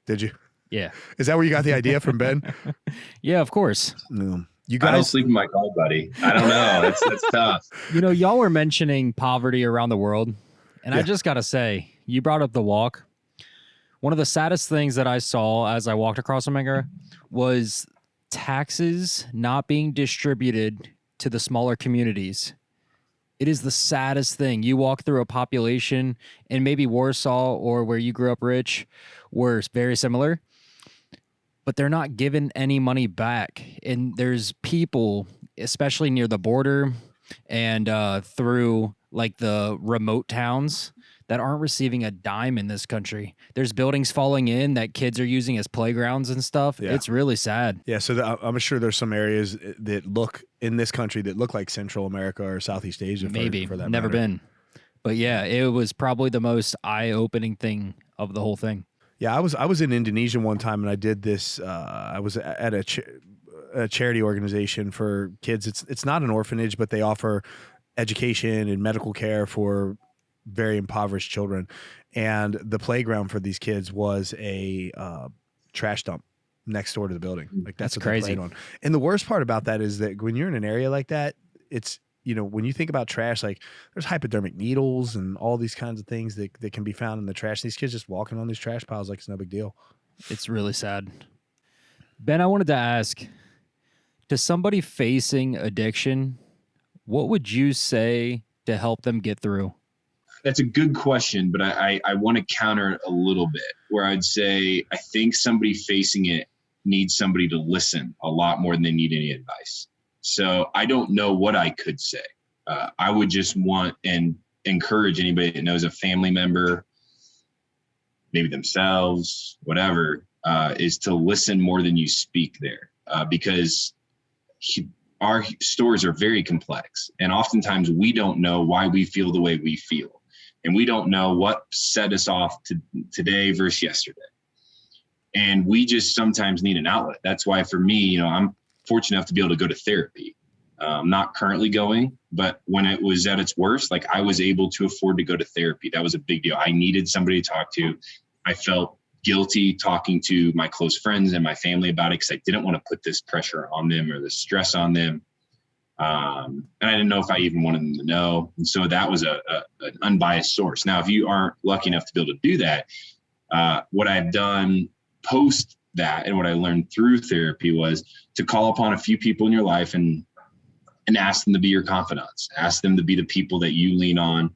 [SPEAKER 1] Did you?
[SPEAKER 2] Yeah.
[SPEAKER 1] Is that where you got the idea from, Ben?
[SPEAKER 2] Yeah, of course.
[SPEAKER 1] You
[SPEAKER 4] I don't
[SPEAKER 1] guys,
[SPEAKER 4] sleep in my car, buddy. I don't know. That's tough.
[SPEAKER 2] You know, y'all were mentioning poverty around the world, and I
[SPEAKER 1] Yeah.
[SPEAKER 2] just gotta say, you brought up the walk. One of the saddest things that I saw as I walked across America was taxes not being distributed to the smaller communities. It is the saddest thing. You walk through a population in maybe Warsaw or where you grew up, Rich, were very similar, but they're not given any money back. And there's people, especially near the border and through like the remote towns, that aren't receiving a dime in this country. There's buildings falling in that kids are using as playgrounds and stuff.
[SPEAKER 1] Yeah.
[SPEAKER 2] It's really sad.
[SPEAKER 1] yeah. So I'm sure there's some areas that look in this country that look like Central America or Southeast Asia.
[SPEAKER 2] Maybe
[SPEAKER 1] for that
[SPEAKER 2] never
[SPEAKER 1] matter.
[SPEAKER 2] been, but yeah, it was probably the most eye-opening thing of the whole thing.
[SPEAKER 1] Yeah, I was in Indonesia one time and I did this. I was at a charity organization for kids. It's not an orphanage, but they offer education and medical care for very impoverished children. And the playground for these kids was a trash dump next door to the building. Like that's what they
[SPEAKER 2] crazy.
[SPEAKER 1] played on. And the worst part about that is that when you're in an area like that, it's, you know, when you think about trash, like there's hypodermic needles and all these kinds of things that can be found in the trash. These kids just walking on these trash piles like it's no big deal.
[SPEAKER 2] It's really sad. Ben, I wanted to ask, to somebody facing addiction, what would you say to help them get through?
[SPEAKER 4] That's a good question, but I want to counter it a little bit where I'd say I think somebody facing it needs somebody to listen a lot more than they need any advice. So I don't know what I could say. I would just want and encourage anybody that knows a family member, maybe themselves, whatever, is to listen more than you speak there, because our stories are very complex. And oftentimes we don't know why we feel the way we feel. And we don't know what set us off to today versus yesterday. And we just sometimes need an outlet. That's why for me, you know, I'm fortunate enough to be able to go to therapy. I'm not currently going, but when it was at its worst, like I was able to afford to go to therapy. That was a big deal. I needed somebody to talk to. I felt guilty talking to my close friends and my family about it because I didn't want to put this pressure on them or the stress on them. And I didn't know if I even wanted them to know. And so that was an unbiased source. Now, if you aren't lucky enough to be able to do that, what I've done post that and what I learned through therapy was to call upon a few people in your life and ask them to be your confidants, ask them to be the people that you lean on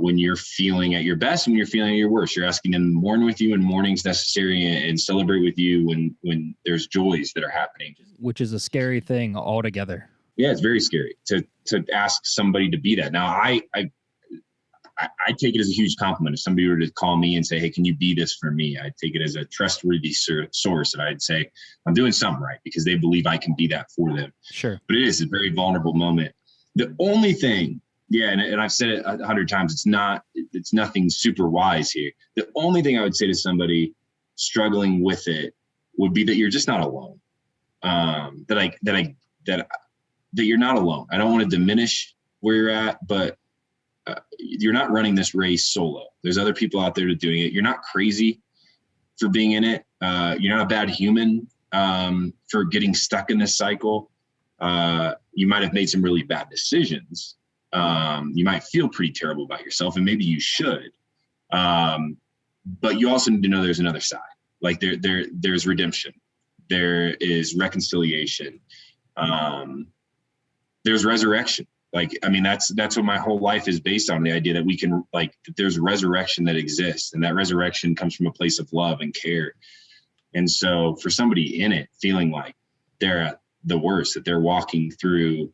[SPEAKER 4] when you're feeling at your best and when you're feeling at your worst. You're asking them to mourn with you when mourning's necessary and celebrate with you when there's joys that are happening.
[SPEAKER 2] Which is a scary thing altogether.
[SPEAKER 4] Yeah, it's very scary to ask somebody to be that. Now, I take it as a huge compliment. If somebody were to call me and say, hey, can you be this for me? I'd take it as a trustworthy source that I'd say, I'm doing something right because they believe I can be that for them.
[SPEAKER 2] Sure.
[SPEAKER 4] But it is a very vulnerable moment. The only thing, and I've said it 100 times, it's nothing super wise here. The only thing I would say to somebody struggling with it would be that you're just not alone. That you're not alone. I don't want to diminish where you're at, but you're not running this race solo. There's other people out there doing it. You're not crazy for being in it. You're not a bad human for getting stuck in this cycle. You might have made some really bad decisions. You might feel pretty terrible about yourself, and maybe you should. But you also need to know there's another side. Like there's redemption. There is reconciliation. There's resurrection. Like, I mean, that's what my whole life is based on, the idea that we can, like, that there's resurrection that exists, and that resurrection comes from a place of love and care. And so for somebody in it feeling like they're at the worst, that they're walking through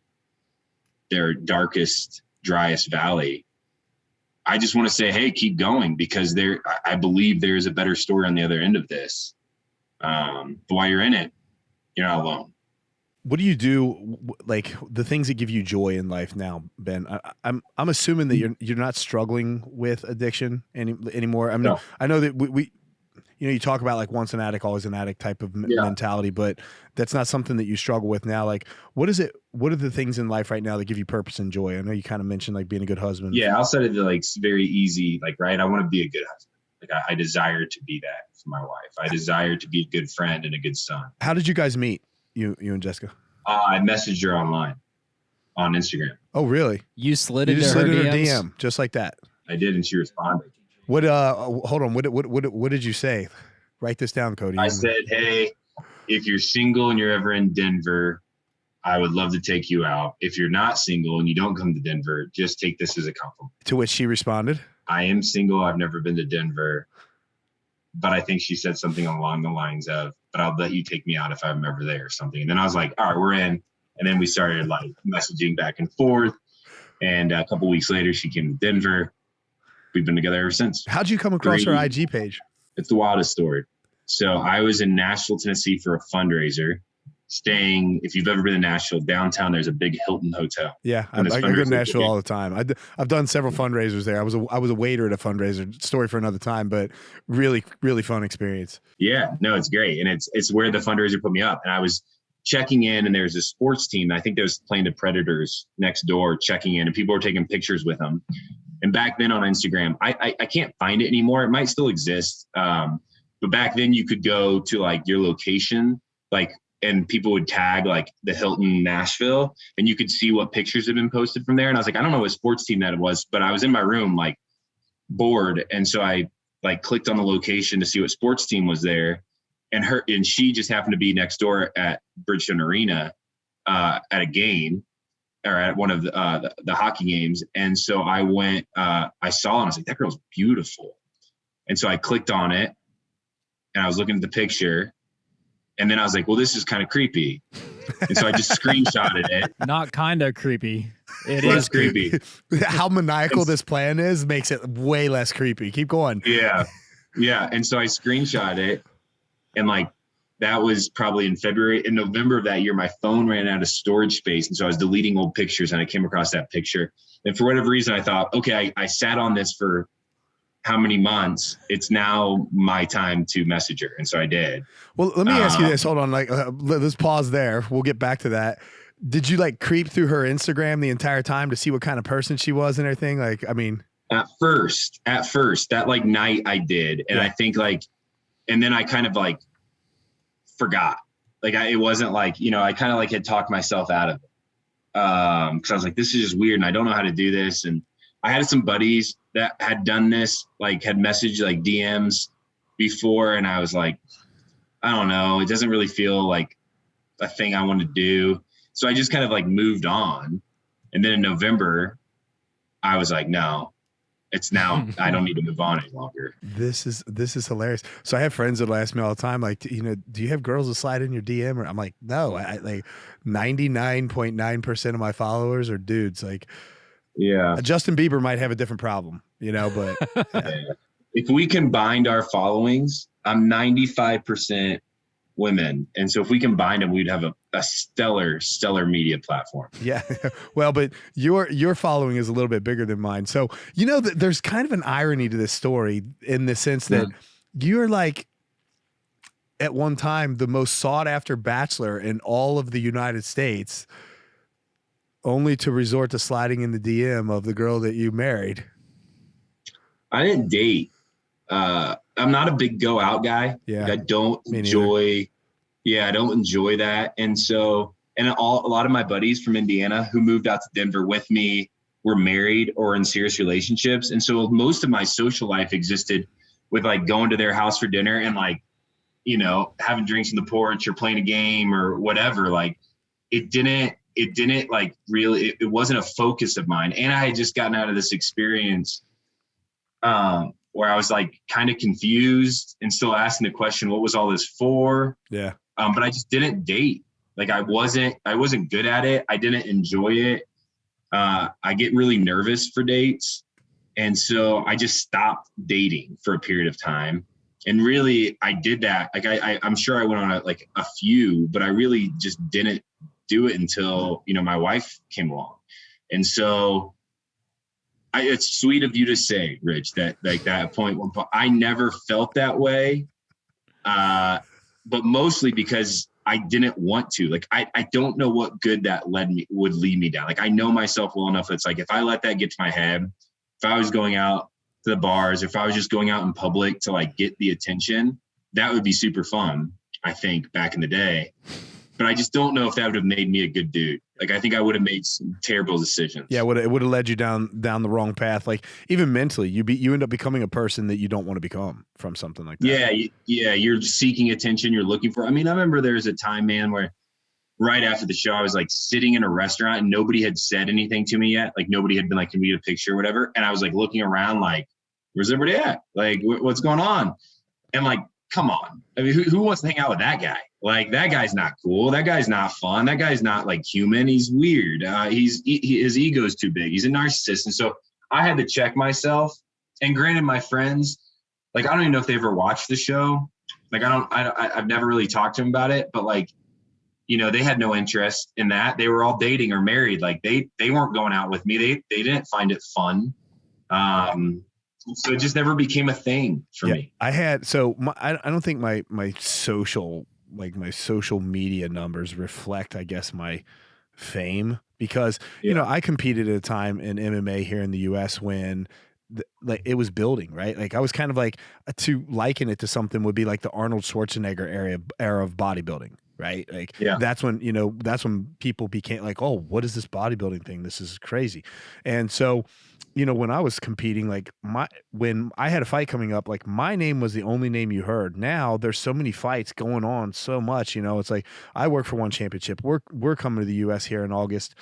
[SPEAKER 4] their darkest, driest valley, I just want to say, hey, keep going, because I believe there is a better story on the other end of this. But while you're in it, you're not alone.
[SPEAKER 1] What do you do, like the things that give you joy in life now, Ben? I'm assuming that you're not struggling with addiction anymore. I mean,
[SPEAKER 4] No.
[SPEAKER 1] I know that we you talk about like once an addict, always an addict type of mentality, but that's not something that you struggle with now. Like, what is it? What are the things in life right now that give you purpose and joy? I know you kind of mentioned like being a good husband.
[SPEAKER 4] Yeah, I'll set it to like very easy, like, right. I want to be a good husband. Like I desire to be that for my wife. I desire to be a good friend and a good son.
[SPEAKER 1] How did you guys meet? You and Jessica?
[SPEAKER 4] I messaged her online on Instagram.
[SPEAKER 1] Oh, really?
[SPEAKER 2] You slid
[SPEAKER 1] You
[SPEAKER 2] into
[SPEAKER 1] just
[SPEAKER 2] her
[SPEAKER 1] slid in her
[SPEAKER 2] DMs?
[SPEAKER 1] DM just like that.
[SPEAKER 4] I did, and she responded.
[SPEAKER 1] What? Hold on. What did you say? Write this down, Cody.
[SPEAKER 4] I said, "Hey, if you're single and you're ever in Denver, I would love to take you out. If you're not single and you don't come to Denver, just take this as a compliment."
[SPEAKER 1] To which she responded,
[SPEAKER 4] I am single. I've never been to Denver, but I think she said something along the lines of, "But I'll let you take me out if I'm ever there," or something. And then I was like, "All right, we're in." And then we started like messaging back and forth. And a couple weeks later, she came to Denver. We've been together ever since.
[SPEAKER 1] how'd you come across her IG page?
[SPEAKER 4] It's the wildest story. So I was in Nashville, Tennessee for a fundraiser, staying, if you've ever been to Nashville, downtown, there's a big Hilton hotel.
[SPEAKER 1] Yeah, I go to Nashville all the time. I've done several fundraisers there. I was a waiter at a fundraiser. Story for another time, but really, really fun experience.
[SPEAKER 4] Yeah, no, it's great. And it's where the fundraiser put me up. And I was checking in, and there's a sports team. I think they was playing the Predators next door, checking in, and people were taking pictures with them. And back then on Instagram, I can't find it anymore. It might still exist. But back then you could go to like your location, like, and people would tag like the Hilton Nashville, and you could see what pictures had been posted from there. And I was like, I don't know what sports team that it was, but I was in my room like bored. And so I like clicked on the location to see what sports team was there. And she just happened to be next door at Bridgestone Arena at a game, or at one of the hockey games. And so I went, I saw it, and I was like, that girl's beautiful. And so I clicked on it, and I was looking at the picture, and then I was like, well, this is kind of creepy. And so I just screenshotted it.
[SPEAKER 2] Not kind of creepy. It
[SPEAKER 4] Less
[SPEAKER 2] is creepy.
[SPEAKER 1] How maniacal this plan is makes it way less creepy. Keep going.
[SPEAKER 4] Yeah. Yeah. And so I screenshot it, and like, that was probably in November of that year, my phone ran out of storage space. And so I was deleting old pictures, and I came across that picture. And for whatever reason, I thought, okay, I sat on this for how many months? It's now my time to message her. And so I did.
[SPEAKER 1] Well, let me ask you this. Hold on. Like, let's pause there. We'll get back to that. Did you like creep through her Instagram the entire time to see what kind of person she was and everything? Like, I mean,
[SPEAKER 4] at first, that like night I did. And I think like, and then I kind of like forgot. Like it wasn't like, I kind of like had talked myself out of it. Cause I was like, this is just weird, and I don't know how to do this. And I had some buddies that had done this, like had messaged like DMs before. And I was like, I don't know. It doesn't really feel like a thing I want to do. So I just kind of like moved on. And then in November, I was like, no, it's now, I don't need to move on any longer.
[SPEAKER 1] This is hilarious. So I have friends that'll ask me all the time, like, do you have girls that slide in your DM? Or I'm like, no, I like 99.9% of my followers are dudes. Like,
[SPEAKER 4] yeah,
[SPEAKER 1] Justin Bieber might have a different problem, but
[SPEAKER 4] yeah. If we combined our followings, I'm 95% women. And so if we combined them, we'd have a stellar media platform.
[SPEAKER 1] Yeah. Well, but your following is a little bit bigger than mine. So, there's kind of an irony to this story in the sense that you're like, at one time, the most sought after bachelor in all of the United States, only to resort to sliding in the DM of the girl that you married.
[SPEAKER 4] I didn't date. I'm not a big go out guy.
[SPEAKER 1] Yeah.
[SPEAKER 4] Like, I don't enjoy. Yeah, I don't enjoy that. And so, a lot of my buddies from Indiana who moved out to Denver with me were married or in serious relationships. And so most of my social life existed with like going to their house for dinner and like, having drinks on the porch or playing a game or whatever. Like it didn't like really, it wasn't a focus of mine. And I had just gotten out of this experience where I was like kind of confused and still asking the question, what was all this for?
[SPEAKER 1] Yeah.
[SPEAKER 4] But I just didn't date. Like I wasn't good at it. I didn't enjoy it. I get really nervous for dates. And so I just stopped dating for a period of time. And really I did that. Like I'm sure I went on a few, but I really just didn't do it until, my wife came along. And so it's sweet of you to say, Rich, that like that point, I never felt that way. But mostly because I didn't want to. Like, I don't know what good that would lead me down. Like, I know myself well enough. It's like, if I let that get to my head, if I was going out to the bars, if I was just going out in public to like get the attention, that would be super fun, I think, back in the day. but I just don't know if that would have made me a good dude. Like, I think I would have made some terrible decisions.
[SPEAKER 1] Yeah, it would have led you down the wrong path. Like even mentally, you end up becoming a person that you don't want to become from something like that.
[SPEAKER 4] Yeah. You're seeking attention. You're looking for. I mean, I remember there was a time, man, where right after the show, I was like sitting in a restaurant and nobody had said anything to me yet. Like nobody had been like, "Can we get a picture?" or whatever. And I was like looking around, like, "Where's everybody at? Like, what's going on?" And like, come on. I mean, who wants to hang out with that guy? Like, that guy's not cool. That guy's not fun. That guy's not like human. He's weird. His ego's too big. He's a narcissist. And so I had to check myself. And granted, my friends, like, I don't even know if they ever watched the show. Like, I've never really talked to them about it, but like, you know, they had no interest in that. They were all dating or married. Like they weren't going out with me. They didn't find it fun. So it just never became a thing for me.
[SPEAKER 1] I had, I don't think my social media numbers reflect, I guess, my fame because, you know, I competed at a time in MMA here in the US when like it was building, right? Like I was kind of like, to liken it to something would be like the Arnold Schwarzenegger era of bodybuilding. Right. Like that's when people became like, oh, what is this bodybuilding thing? This is crazy. And so, you know, when I was competing, like when I had a fight coming up, like my name was the only name you heard. Now there's so many fights going on so much, you know, it's like I work for one championship. We're coming to the US here in August.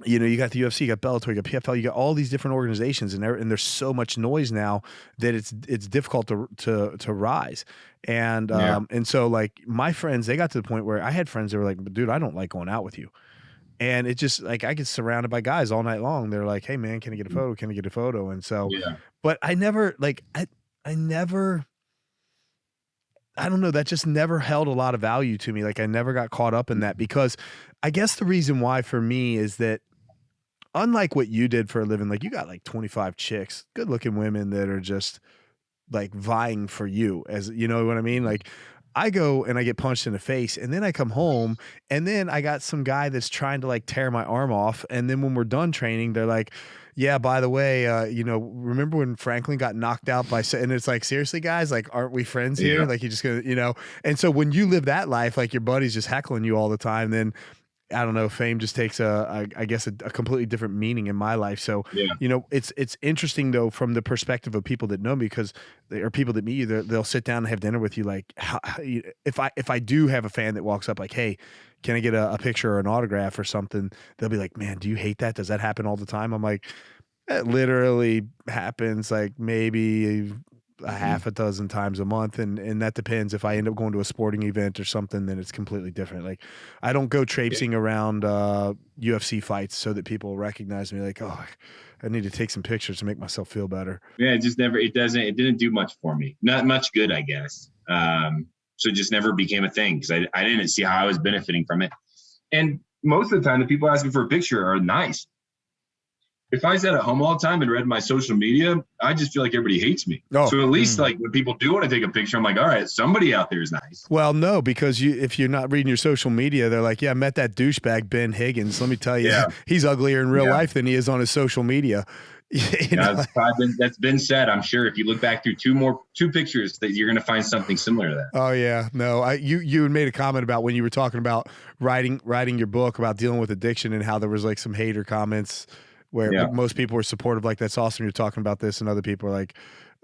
[SPEAKER 1] You know, you got the UFC, you got Bellator, you got PFL, you got all these different organizations, and there's so much noise now that it's difficult to rise. And and so like my friends, they got to the point where I had friends that were like, dude, I don't like going out with you. And it just like I get surrounded by guys all night long. They're like, hey man, can I get a photo? Can I get a photo? And so, but I never like I never. I don't know. That just never held a lot of value to me. Like I never got caught up in that because I guess the reason why for me is that unlike what you did for a living, like you got like 25 chicks, good looking women that are just like vying for you, as you know what I mean? Like I go and I get punched in the face and then I come home and then I got some guy that's trying to like tear my arm off. And then when we're done training, they're like, yeah, by the way, you know, remember when Franklin got knocked out by, and it's like, seriously guys, like, aren't we friends here? Like you just gonna, you know? And so when you live that life, like your buddy's just heckling you all the time, then I don't know, fame just takes I guess a completely different meaning in my life. So, you know, it's interesting though, from the perspective of people that know me, because they are people that meet you, they'll sit down and have dinner with you. Like if I do have a fan that walks up like, hey, can I get a picture or an autograph or something? They'll be like, man, do you hate that? Does that happen all the time? I'm like, it literally happens like maybe a half a dozen times a month, and that depends. If I end up going to a sporting event or something, then it's completely different. Like I don't go traipsing around UFC fights so that people recognize me, like, oh, I need to take some pictures to make myself feel better.
[SPEAKER 4] Yeah, it didn't do much for me, not much good, I guess. So it just never became a thing because I didn't see how I was benefiting from it. And most of the time the people asking for a picture are nice. If I sat at home all the time and read my social media, I just feel like everybody hates me. So at least like when people do want to take a picture, I'm like, all right, somebody out there is nice.
[SPEAKER 1] Well, no, because if you're not reading your social media, they're like, yeah, I met that douchebag Ben Higgins. Let me tell you, he's uglier in real life than he is on his social media.
[SPEAKER 4] That's been said. I'm sure if you look back through two pictures, that you're going to find something similar to that.
[SPEAKER 1] Oh yeah, no, you had made a comment about when you were talking about writing your book about dealing with addiction and how there was like some hater comments where most people were supportive, like that's awesome you're talking about this, and other people are like,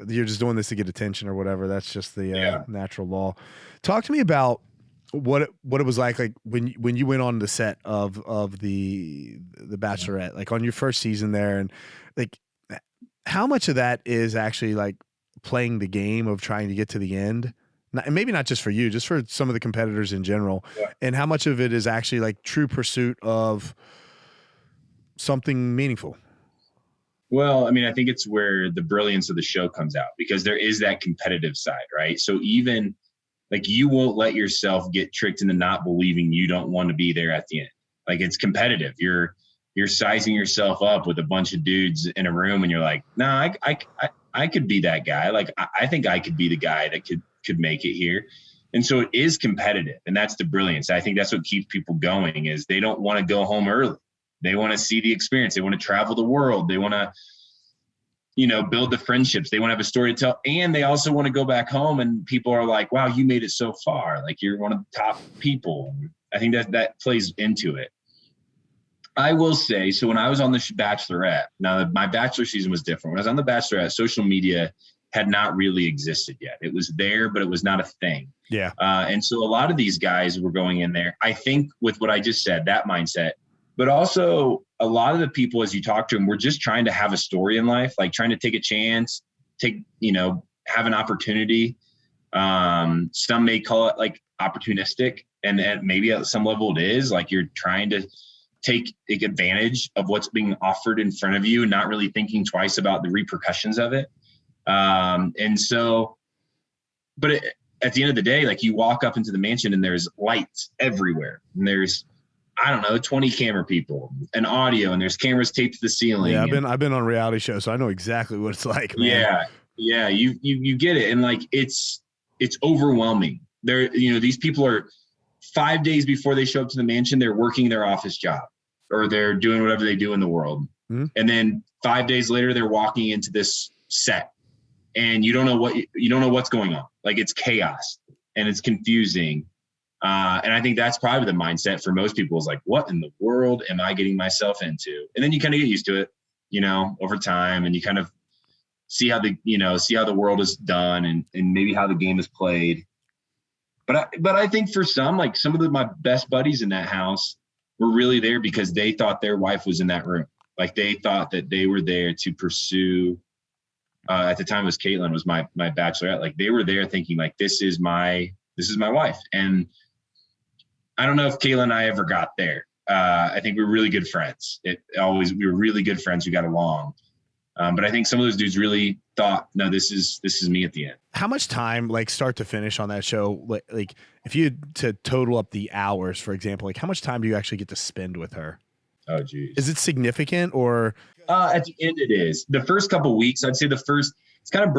[SPEAKER 1] you're just doing this to get attention or whatever. That's just the natural law. Talk to me about what it was like when you went on the set of the Bachelorette, like on your first season there, and like how much of that is actually like playing the game of trying to get to the end, and maybe not just for you, just for some of the competitors in general, and how much of it is actually like true pursuit of something meaningful?
[SPEAKER 4] Well, I mean, I think it's where the brilliance of the show comes out, because there is that competitive side, right? So even like you won't let yourself get tricked into not believing you don't want to be there at the end. Like it's competitive. You're sizing yourself up with a bunch of dudes in a room and you're like, no, I could be that guy. Like I think I could be the guy that could make it here. And so it is competitive, and that's the brilliance. I think that's what keeps people going, is they don't want to go home early. They want to see the experience. They want to travel the world. They want to build the friendships. They want to have a story to tell. And they also want to go back home and people are like, wow, you made it so far. Like you're one of the top people. I think that plays into it. I will say, so when I was on the Bachelorette, now my Bachelor season was different. When I was on the Bachelorette, social media had not really existed yet. It was there, but it was not a thing.
[SPEAKER 1] Yeah.
[SPEAKER 4] And so a lot of these guys were going in there, I think with what I just said, that mindset, but also a lot of the people, as you talk to them, were just trying to have a story in life, like trying to take a chance, have an opportunity. Some may call it like opportunistic, and maybe at some level it is like you're trying to take advantage of what's being offered in front of you, not really thinking twice about the repercussions of it. At the end of the day, like you walk up into the mansion and there's lights everywhere, and there's, I don't know, 20 camera people and audio, and there's cameras taped to the ceiling.
[SPEAKER 1] Yeah, I've been on reality shows, so I know exactly what it's like, man.
[SPEAKER 4] Yeah. You get it. And like, it's overwhelming. These people are 5 days before they show up to the mansion, they're working their office job or they're doing whatever they do in the world.
[SPEAKER 1] Mm-hmm.
[SPEAKER 4] And then 5 days later, they're walking into this set and you don't know what's going on. Like it's chaos and it's confusing. And I think that's probably the mindset for most people is like, what in the world am I getting myself into? And then you kind of get used to it, over time, and you kind of see how the world is done and maybe how the game is played. But I think for some, like some of my best buddies in that house were really there because they thought their wife was in that room. Like they thought that they were there to pursue, at the time it was Caitlin was my bachelorette. Like they were there thinking like, this is my wife. And I don't know if Caitlin and I ever got there. I think we were really good friends. We were really good friends who got along. But I think some of those dudes really thought, no, this is me at the end.
[SPEAKER 1] How much time, like start to finish on that show? Like if you had to total up the hours, for example, like how much time do you actually get to spend with her?
[SPEAKER 4] Oh, geez.
[SPEAKER 1] Is it significant or?
[SPEAKER 4] At the end it is. The first couple of weeks, I'd say it's kind of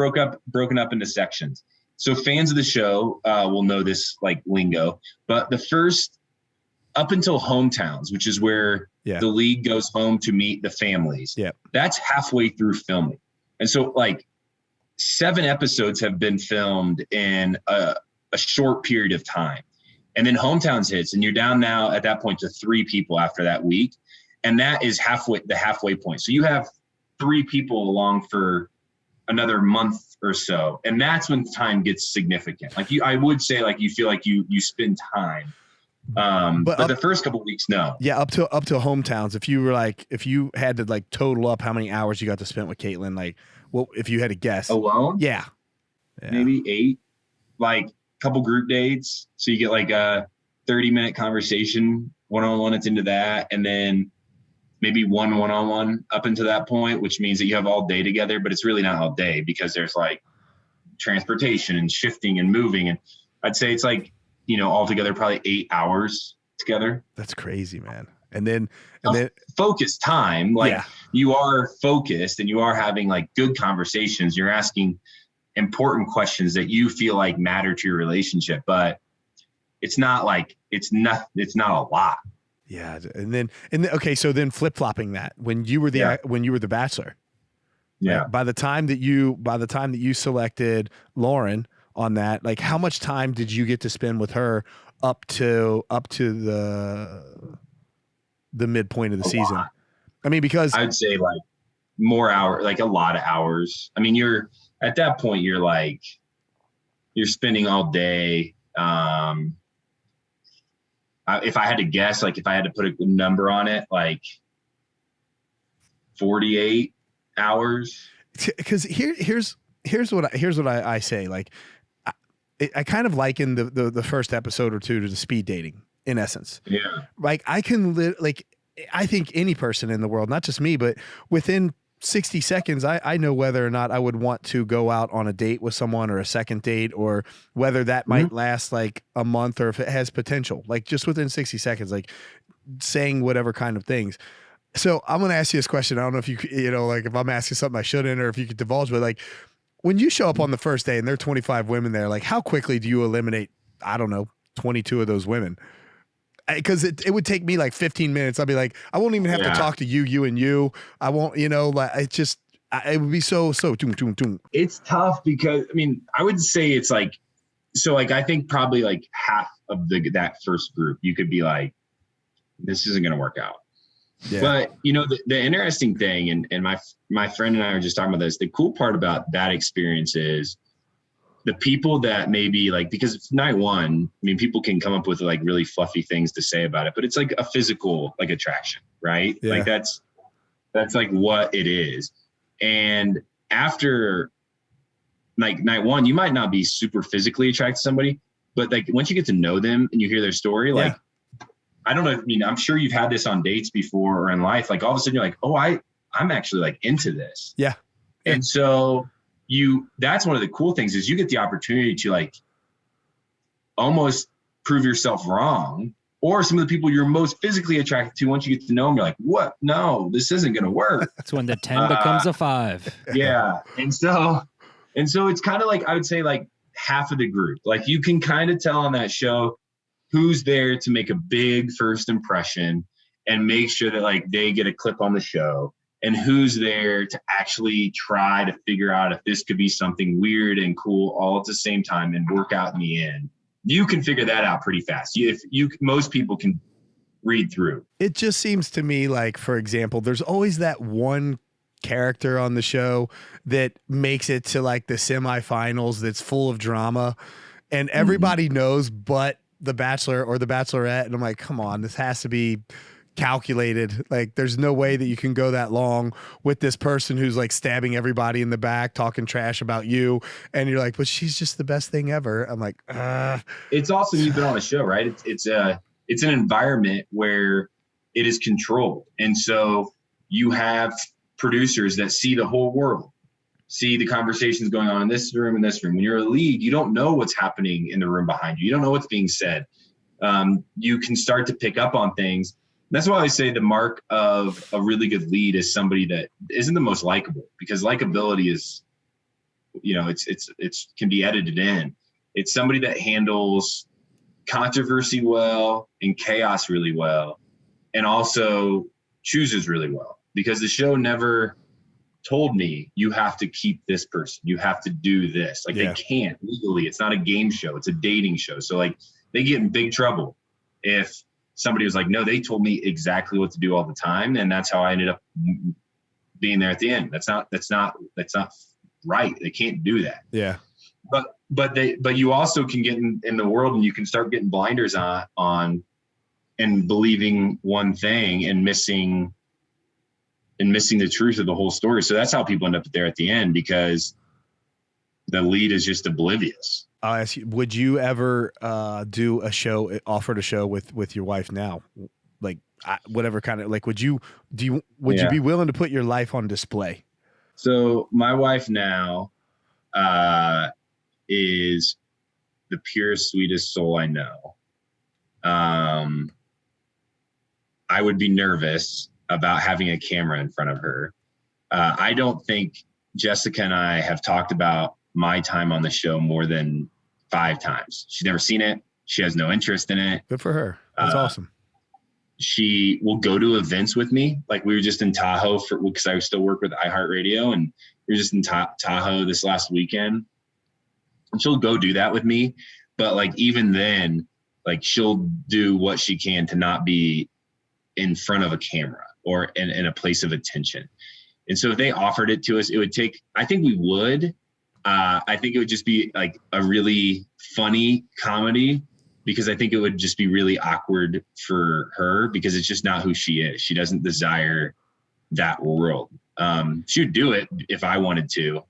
[SPEAKER 4] broken up into sections. So fans of the show will know this like lingo, but the first up until hometowns, which is where the league goes home to meet the families.
[SPEAKER 1] Yeah.
[SPEAKER 4] That's halfway through filming. And so like 7 episodes have been filmed in a short period of time. And then hometowns hits and you're down now at that point to 3 people after that week. And that is the halfway point. So you have 3 people along for another month or so. And that's when time gets significant. Like I would say like you feel like you spend time. But the first couple of weeks, no.
[SPEAKER 1] Yeah, up to hometowns. If you had to like total up how many hours you got to spend with Caitlin, like what if you had to guess?
[SPEAKER 4] Alone?
[SPEAKER 1] Yeah.
[SPEAKER 4] Maybe 8, like a couple group dates. So you get like a 30-minute conversation, one-on-one, it's into that. And then maybe one-on-one up into that point, which means that you have all day together, but it's really not all day because there's like transportation and shifting and moving. And I'd say it's like, altogether probably 8 hours together.
[SPEAKER 1] That's crazy, man. And then
[SPEAKER 4] focused time, like you are focused and you are having like good conversations. You're asking important questions that you feel like matter to your relationship, but it's not a lot.
[SPEAKER 1] Yeah. And then okay. So then flip-flopping that when you were the Bachelor,
[SPEAKER 4] yeah.
[SPEAKER 1] By the time that you selected Lauren on that, like how much time did you get to spend with her up to the midpoint of the season?
[SPEAKER 4] Lot.
[SPEAKER 1] I mean, because
[SPEAKER 4] I'd say like more hours, like a lot of hours. I mean, you're at that point, you're spending all day. If I had to guess, like if I had to put a number on it, like 48 hours.
[SPEAKER 1] Because here's what I say. Like I kind of liken the first episode or two to the speed dating in essence.
[SPEAKER 4] Yeah.
[SPEAKER 1] Like I think any person in the world, not just me, but within 60 seconds, I know whether or not I would want to go out on a date with someone or a second date, or whether that might last like a month or if it has potential, like just within 60 seconds, like saying whatever kind of things. So I'm going to ask you this question. I don't know if like if I'm asking something I shouldn't, or if you could divulge, but like when you show up on the first day and there are 25 women there, like how quickly do you eliminate, I don't know, 22 of those women? Because it would take me like 15 minutes. I'd be like, I won't even have to talk to you and you. I won't, like it's just, It would be so doom, doom, doom.
[SPEAKER 4] It's tough because I mean, I would say it's like, so like, I think probably like half of that first group, you could be like, this isn't going to work out.
[SPEAKER 1] Yeah.
[SPEAKER 4] But you know, the interesting thing, and my friend and I were just talking about this, the cool part about that experience is the people that maybe like, because it's night one, I mean, people can come up with like really fluffy things to say about it, but it's like a physical like attraction, right?
[SPEAKER 1] Yeah.
[SPEAKER 4] Like that's like what it is. And after like night one, you might not be super physically attracted to somebody, but like once you get to know them and you hear their story, like, I don't know. I mean, I'm sure you've had this on dates before or in life. Like all of a sudden you're like, oh, I'm actually like into this.
[SPEAKER 1] Yeah.
[SPEAKER 4] And so that's one of the cool things is you get the opportunity to like almost prove yourself wrong. Or some of the people you're most physically attracted to, once you get to know them, you're like, what? No, this isn't going to work.
[SPEAKER 2] That's when the 10 becomes a 5.
[SPEAKER 4] Yeah. And so it's kind of like, I would say like half of the group, like you can kind of tell on that show who's there to make a big first impression and make sure that like they get a clip on the show, and who's there to actually try to figure out if this could be something weird and cool all at the same time and work out in the end. You can figure that out pretty fast. Most people can read through.
[SPEAKER 1] It just seems to me like, for example, there's always that one character on the show that makes it to like the semifinals that's full of drama, and everybody knows but the Bachelor or the Bachelorette. And I'm like, come on, this has to be calculated. Like there's no way that you can go that long with this person who's like stabbing everybody in the back, talking trash about you, and you're like, but she's just the best thing ever. I'm like,
[SPEAKER 4] It's also, you've been on a show, right? It's an environment where it is controlled, and so you have producers that see the whole world, see the conversations going on in this room and this room. When you're a lead, you don't know what's happening in the room behind you. You don't know what's being said. You can start to pick up on things. That's why I say the mark of a really good lead is somebody that isn't the most likable, because likability is, you know, it's can be edited in. It's somebody that handles controversy well and chaos really well, and also chooses really well, because the show never told me you have to keep this person, you have to do this. Like they can't legally. It's not a game show, it's a dating show. So like they get in big trouble if somebody was like, no, they told me exactly what to do all the time, and that's how I ended up being there at the end. That's not right. They can't do that.
[SPEAKER 1] yeah.
[SPEAKER 4] But you also can get in the world, and you can start getting blinders on and believing one thing and missing the truth of the whole story. So that's how people end up there at the end, because the lead is just oblivious.
[SPEAKER 1] I'll ask you, would you ever do a show, offered a show with your wife now? Like whatever kind of, like, would you be willing to put your life on display?
[SPEAKER 4] So my wife now is the purest, sweetest soul I know. I would be nervous about having a camera in front of her. I don't think Jessica and I have talked about my time on the show more than 5 times. She's never seen it. She has no interest in it.
[SPEAKER 1] Good for her. That's awesome.
[SPEAKER 4] She will go to events with me. Like we were just in Tahoe because I still work with iHeartRadio, and we were just in Tahoe this last weekend. And she'll go do that with me. But like even then, like she'll do what she can to not be in front of a camera or in a place of attention. And so if they offered it to us, it would take, I think we would. I think it would just be like a really funny comedy, because I think it would just be really awkward for her, because it's just not who she is. She doesn't desire that world. She would do it if I wanted to,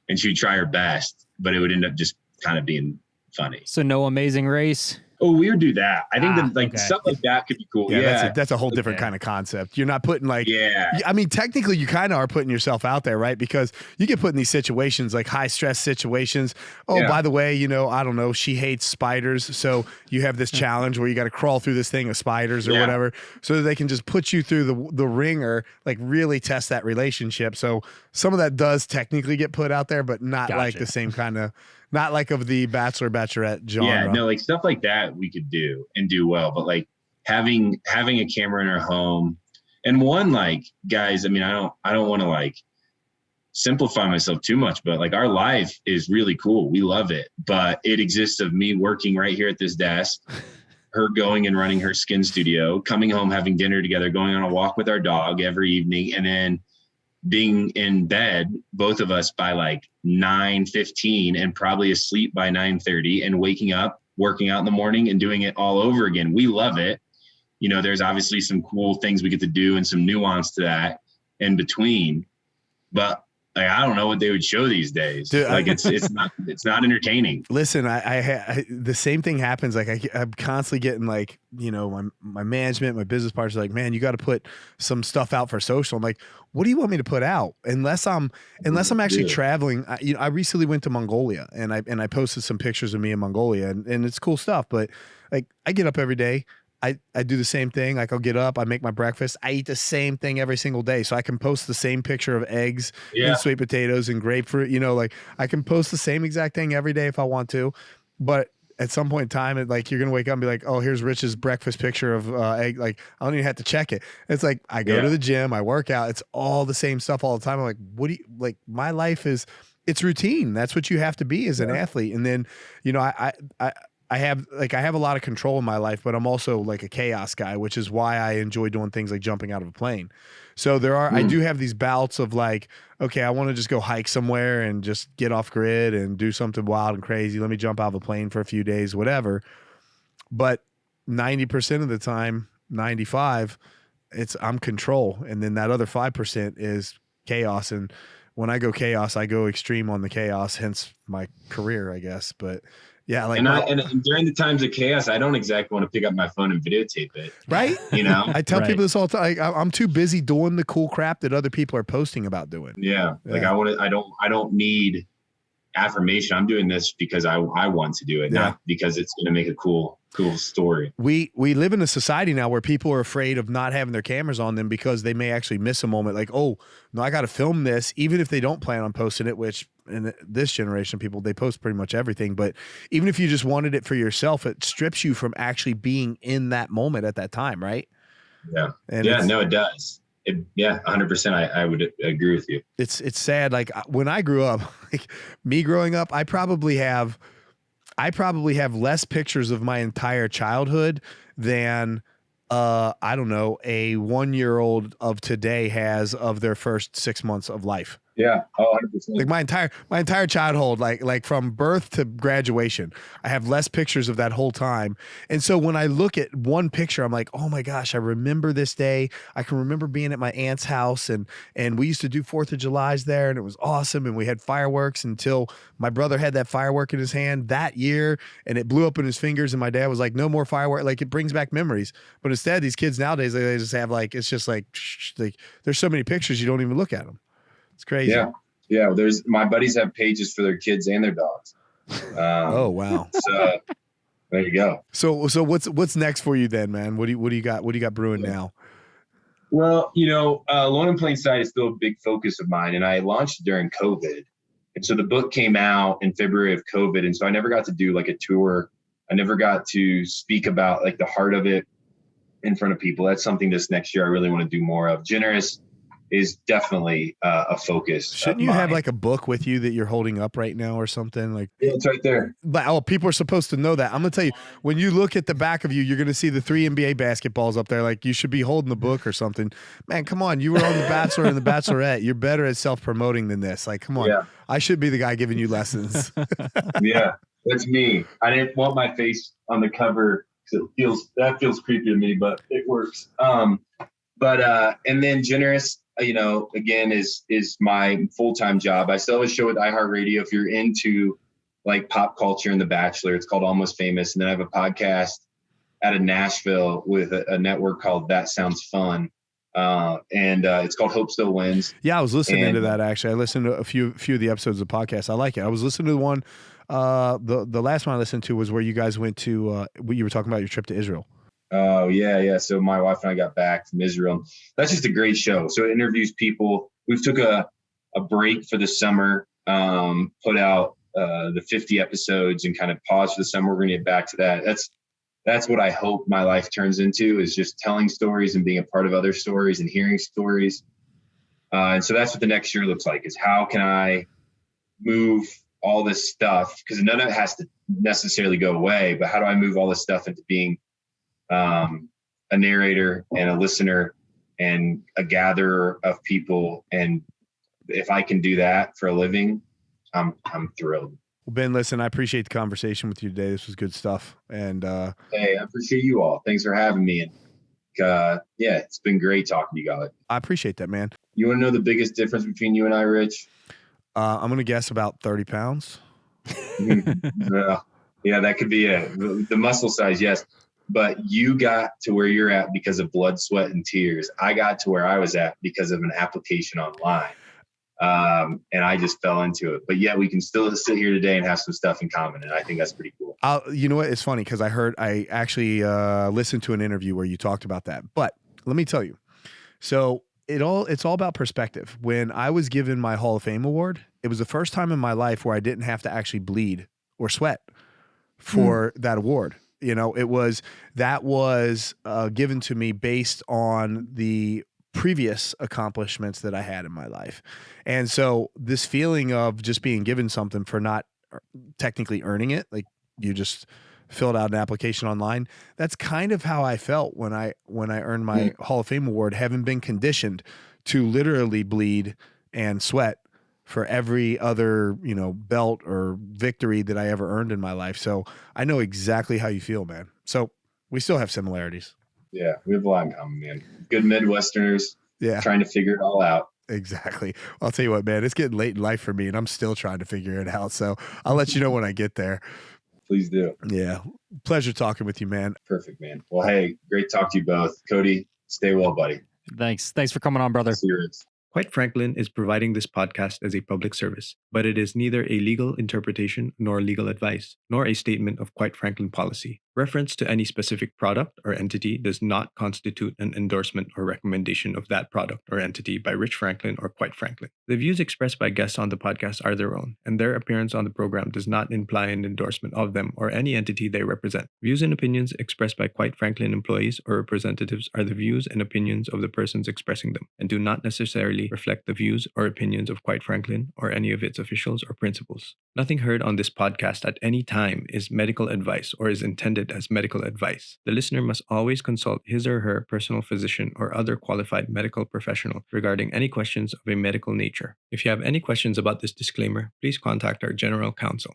[SPEAKER 4] and she'd try her best, but it would end up just kind of being funny.
[SPEAKER 2] So no Amazing Race?
[SPEAKER 4] Oh, we would do that. I think that like stuff like that could be cool. Yeah,
[SPEAKER 1] that's a whole different kind of concept. You're not putting like, I mean, technically you kind of are putting yourself out there, right? Because you get put in these situations, like high stress situations. Oh, by the way, you know, I don't know, she hates spiders. So you have this challenge where you got to crawl through this thing of spiders or whatever, so that they can just put you through the ringer, like really test that relationship. So some of that does technically get put out there, but not like the same kind of, not like of the Bachelor, Bachelorette genre.
[SPEAKER 4] Yeah, no, like stuff like that we could do and do well, but like having a camera in our home, and one, like, guys, I mean, I don't want to like simplify myself too much, but like our life is really cool. We love it, but it exists of me working right here at this desk, her going and running her skin studio, coming home, having dinner together, going on a walk with our dog every evening, and then being in bed, both of us by like 9:15 and probably asleep by 9:30 and waking up, working out in the morning and doing it all over again. We love it. You know, there's obviously some cool things we get to do and some nuance to that in between, but like, I don't know what they would show these days.
[SPEAKER 1] Dude,
[SPEAKER 4] like it's not entertaining.
[SPEAKER 1] Listen, I the same thing happens. Like I'm constantly getting like, you know, my management, my business partners are like, man, you got to put some stuff out for social. I'm like, what do you want me to put out? Unless I'm actually traveling. I recently went to Mongolia and I posted some pictures of me in Mongolia and it's cool stuff. But like I get up every day. I do the same thing. Like I'll get up, I make my breakfast. I eat the same thing every single day. So I can post the same picture of eggs and sweet potatoes and grapefruit, you know, like I can post the same exact thing every day if I want to. But at some point in time, like you're going to wake up and be like, oh, here's Rich's breakfast picture of egg. Like I don't even have to check it. It's like, I go to the gym, I work out. It's all the same stuff all the time. I'm like, what do you like? My life it's routine. That's what you have to be as an athlete. And then, you know, I have a lot of control in my life, but I'm also like a chaos guy, which is why I enjoy doing things like jumping out of a plane. So I do have these bouts of like, okay, I want to just go hike somewhere and just get off grid and do something wild and crazy. Let me jump out of a plane for a few days, whatever. But 90% of the time, 95, I'm control. And then that other 5% is chaos. And when I go chaos, I go extreme on the chaos, hence my career, I guess. But yeah, like
[SPEAKER 4] and during the times of chaos, I don't exactly want to pick up my phone and videotape it.
[SPEAKER 1] Right?
[SPEAKER 4] You know,
[SPEAKER 1] I tell people this all the time. Like, I'm too busy doing the cool crap that other people are posting about doing.
[SPEAKER 4] Yeah. Like I don't need affirmation. I'm doing this because I want to do it, not because it's going to make a cool story.
[SPEAKER 1] We live in a society now where people are afraid of not having their cameras on them because they may actually miss a moment. Like, oh no, I got to film this, even if they don't plan on posting it, which in this generation of people, they post pretty much everything. But even if you just wanted it for yourself, it strips you from actually being in that moment at that time. Right.
[SPEAKER 4] Yeah. And no, it does. 100%. I would agree with you.
[SPEAKER 1] It's sad. Like when I grew up, like me growing up, I probably have less pictures of my entire childhood than I don't know, a 1-year-old of today has of their first 6 months of life.
[SPEAKER 4] Yeah. Oh, 100%.
[SPEAKER 1] Like my entire childhood, like from birth to graduation, I have less pictures of that whole time. And so when I look at one picture, I'm like, oh my gosh, I remember this day. I can remember being at my aunt's house and we used to do 4th of July's there and it was awesome. And we had fireworks until my brother had that firework in his hand that year and it blew up in his fingers. And my dad was like, no more firework. Like it brings back memories. But instead, these kids nowadays, they just have like, it's just like there's so many pictures, you don't even look at them. It's crazy.
[SPEAKER 4] Yeah. There's my buddies have pages for their kids and their dogs.
[SPEAKER 1] Oh wow.
[SPEAKER 4] So there you go.
[SPEAKER 1] So what's next for you then, man? What do you got brewing now?
[SPEAKER 4] Well, Alone in Plain Sight is still a big focus of mine, and I launched during COVID. And so the book came out in February of COVID, and so I never got to do like a tour. I never got to speak about like the heart of it in front of people. That's something this next year I really want to do more of. Generous is definitely a focus.
[SPEAKER 1] Shouldn't you have like a book with you that you're holding up right now or something? Like
[SPEAKER 4] it's right there.
[SPEAKER 1] But people are supposed to know that. I'm gonna tell you, when you look at the back of you, you're gonna see the 3 NBA basketballs up there. Like you should be holding the book or something. Man, come on. You were on The Bachelor and The Bachelorette. You're better at self-promoting than this. Like, come on. Yeah. I should be the guy giving you lessons.
[SPEAKER 4] Yeah, that's me. I didn't want my face on the cover because that feels creepy to me, but it works. And then Generous, again, is my full-time job. I still have a show with iHeartRadio. If you're into like pop culture and The Bachelor, it's called Almost Famous. And then I have a podcast out of Nashville with a network called That Sounds Fun. And it's called Hope Still Wins.
[SPEAKER 1] Yeah, I was listening to that actually. I listened to a few of the episodes of the podcast. I like it. I was listening to the one, the last one I listened to was where you guys went to, you were talking about your trip to Israel.
[SPEAKER 4] Oh, yeah. So my wife and I got back from Israel. That's just a great show. So it interviews people. We took a break for the summer, put out the 50 episodes and kind of paused for the summer. We're going to get back to that. That's what I hope my life turns into, is just telling stories and being a part of other stories and hearing stories. And so that's what the next year looks like, is how can I move all this stuff, because none of it has to necessarily go away, but how do I move all this stuff into being a narrator and a listener and a gatherer of people? And if I can do that for a living, I'm thrilled.
[SPEAKER 1] Well, Ben, listen, I appreciate the conversation with you today. This was good stuff. And
[SPEAKER 4] Hey, I appreciate you all. Thanks for having me. And yeah, it's been great talking to you guys.
[SPEAKER 1] I appreciate that, man.
[SPEAKER 4] You want to know the biggest difference between you and I, Rich?
[SPEAKER 1] I'm going to guess about 30 pounds.
[SPEAKER 4] Yeah, that could be it. The muscle size, yes. But you got to where you're at because of blood, sweat, and tears. I got to where I was at because of an application online. And I just fell into it. But yeah, we can still sit here today and have some stuff in common. And I think that's pretty cool.
[SPEAKER 1] You know what? It's funny because I actually listened to an interview where you talked about that. But let me tell you. So it's all about perspective. When I was given my Hall of Fame award, it was the first time in my life where I didn't have to actually bleed or sweat for that award. You know, that was given to me based on the previous accomplishments that I had in my life. And so this feeling of just being given something for not technically earning it, like you just filled out an application online, that's kind of how I felt when I earned my Hall of Fame award, having been conditioned to literally bleed and sweat for every other, belt or victory that I ever earned in my life. So I know exactly how you feel, man. So we still have similarities.
[SPEAKER 4] Yeah, we have a lot in common, man. Good Midwesterners, trying to figure it all out.
[SPEAKER 1] Exactly. I'll tell you what, man, it's getting late in life for me and I'm still trying to figure it out. So I'll let you know when I get there.
[SPEAKER 4] Please do.
[SPEAKER 1] Yeah. Pleasure talking with you, man.
[SPEAKER 4] Perfect, man. Well, hey, great talk to you both. Cody, stay well, buddy.
[SPEAKER 2] Thanks for coming on, brother.
[SPEAKER 4] Serious.
[SPEAKER 5] Quite Franklin is providing this podcast as a public service, but it is neither a legal interpretation nor legal advice, nor a statement of Quite Franklin policy. Reference to any specific product or entity does not constitute an endorsement or recommendation of that product or entity by Rich Franklin or Quite Franklin. The views expressed by guests on the podcast are their own, and their appearance on the program does not imply an endorsement of them or any entity they represent. Views and opinions expressed by Quite Franklin employees or representatives are the views and opinions of the persons expressing them, and do not necessarily reflect the views or opinions of Quite Franklin or any of its officials or principals. Nothing heard on this podcast at any time is medical advice or is intended as medical advice. The listener must always consult his or her personal physician or other qualified medical professional regarding any questions of a medical nature. If you have any questions about this disclaimer, please contact our general counsel.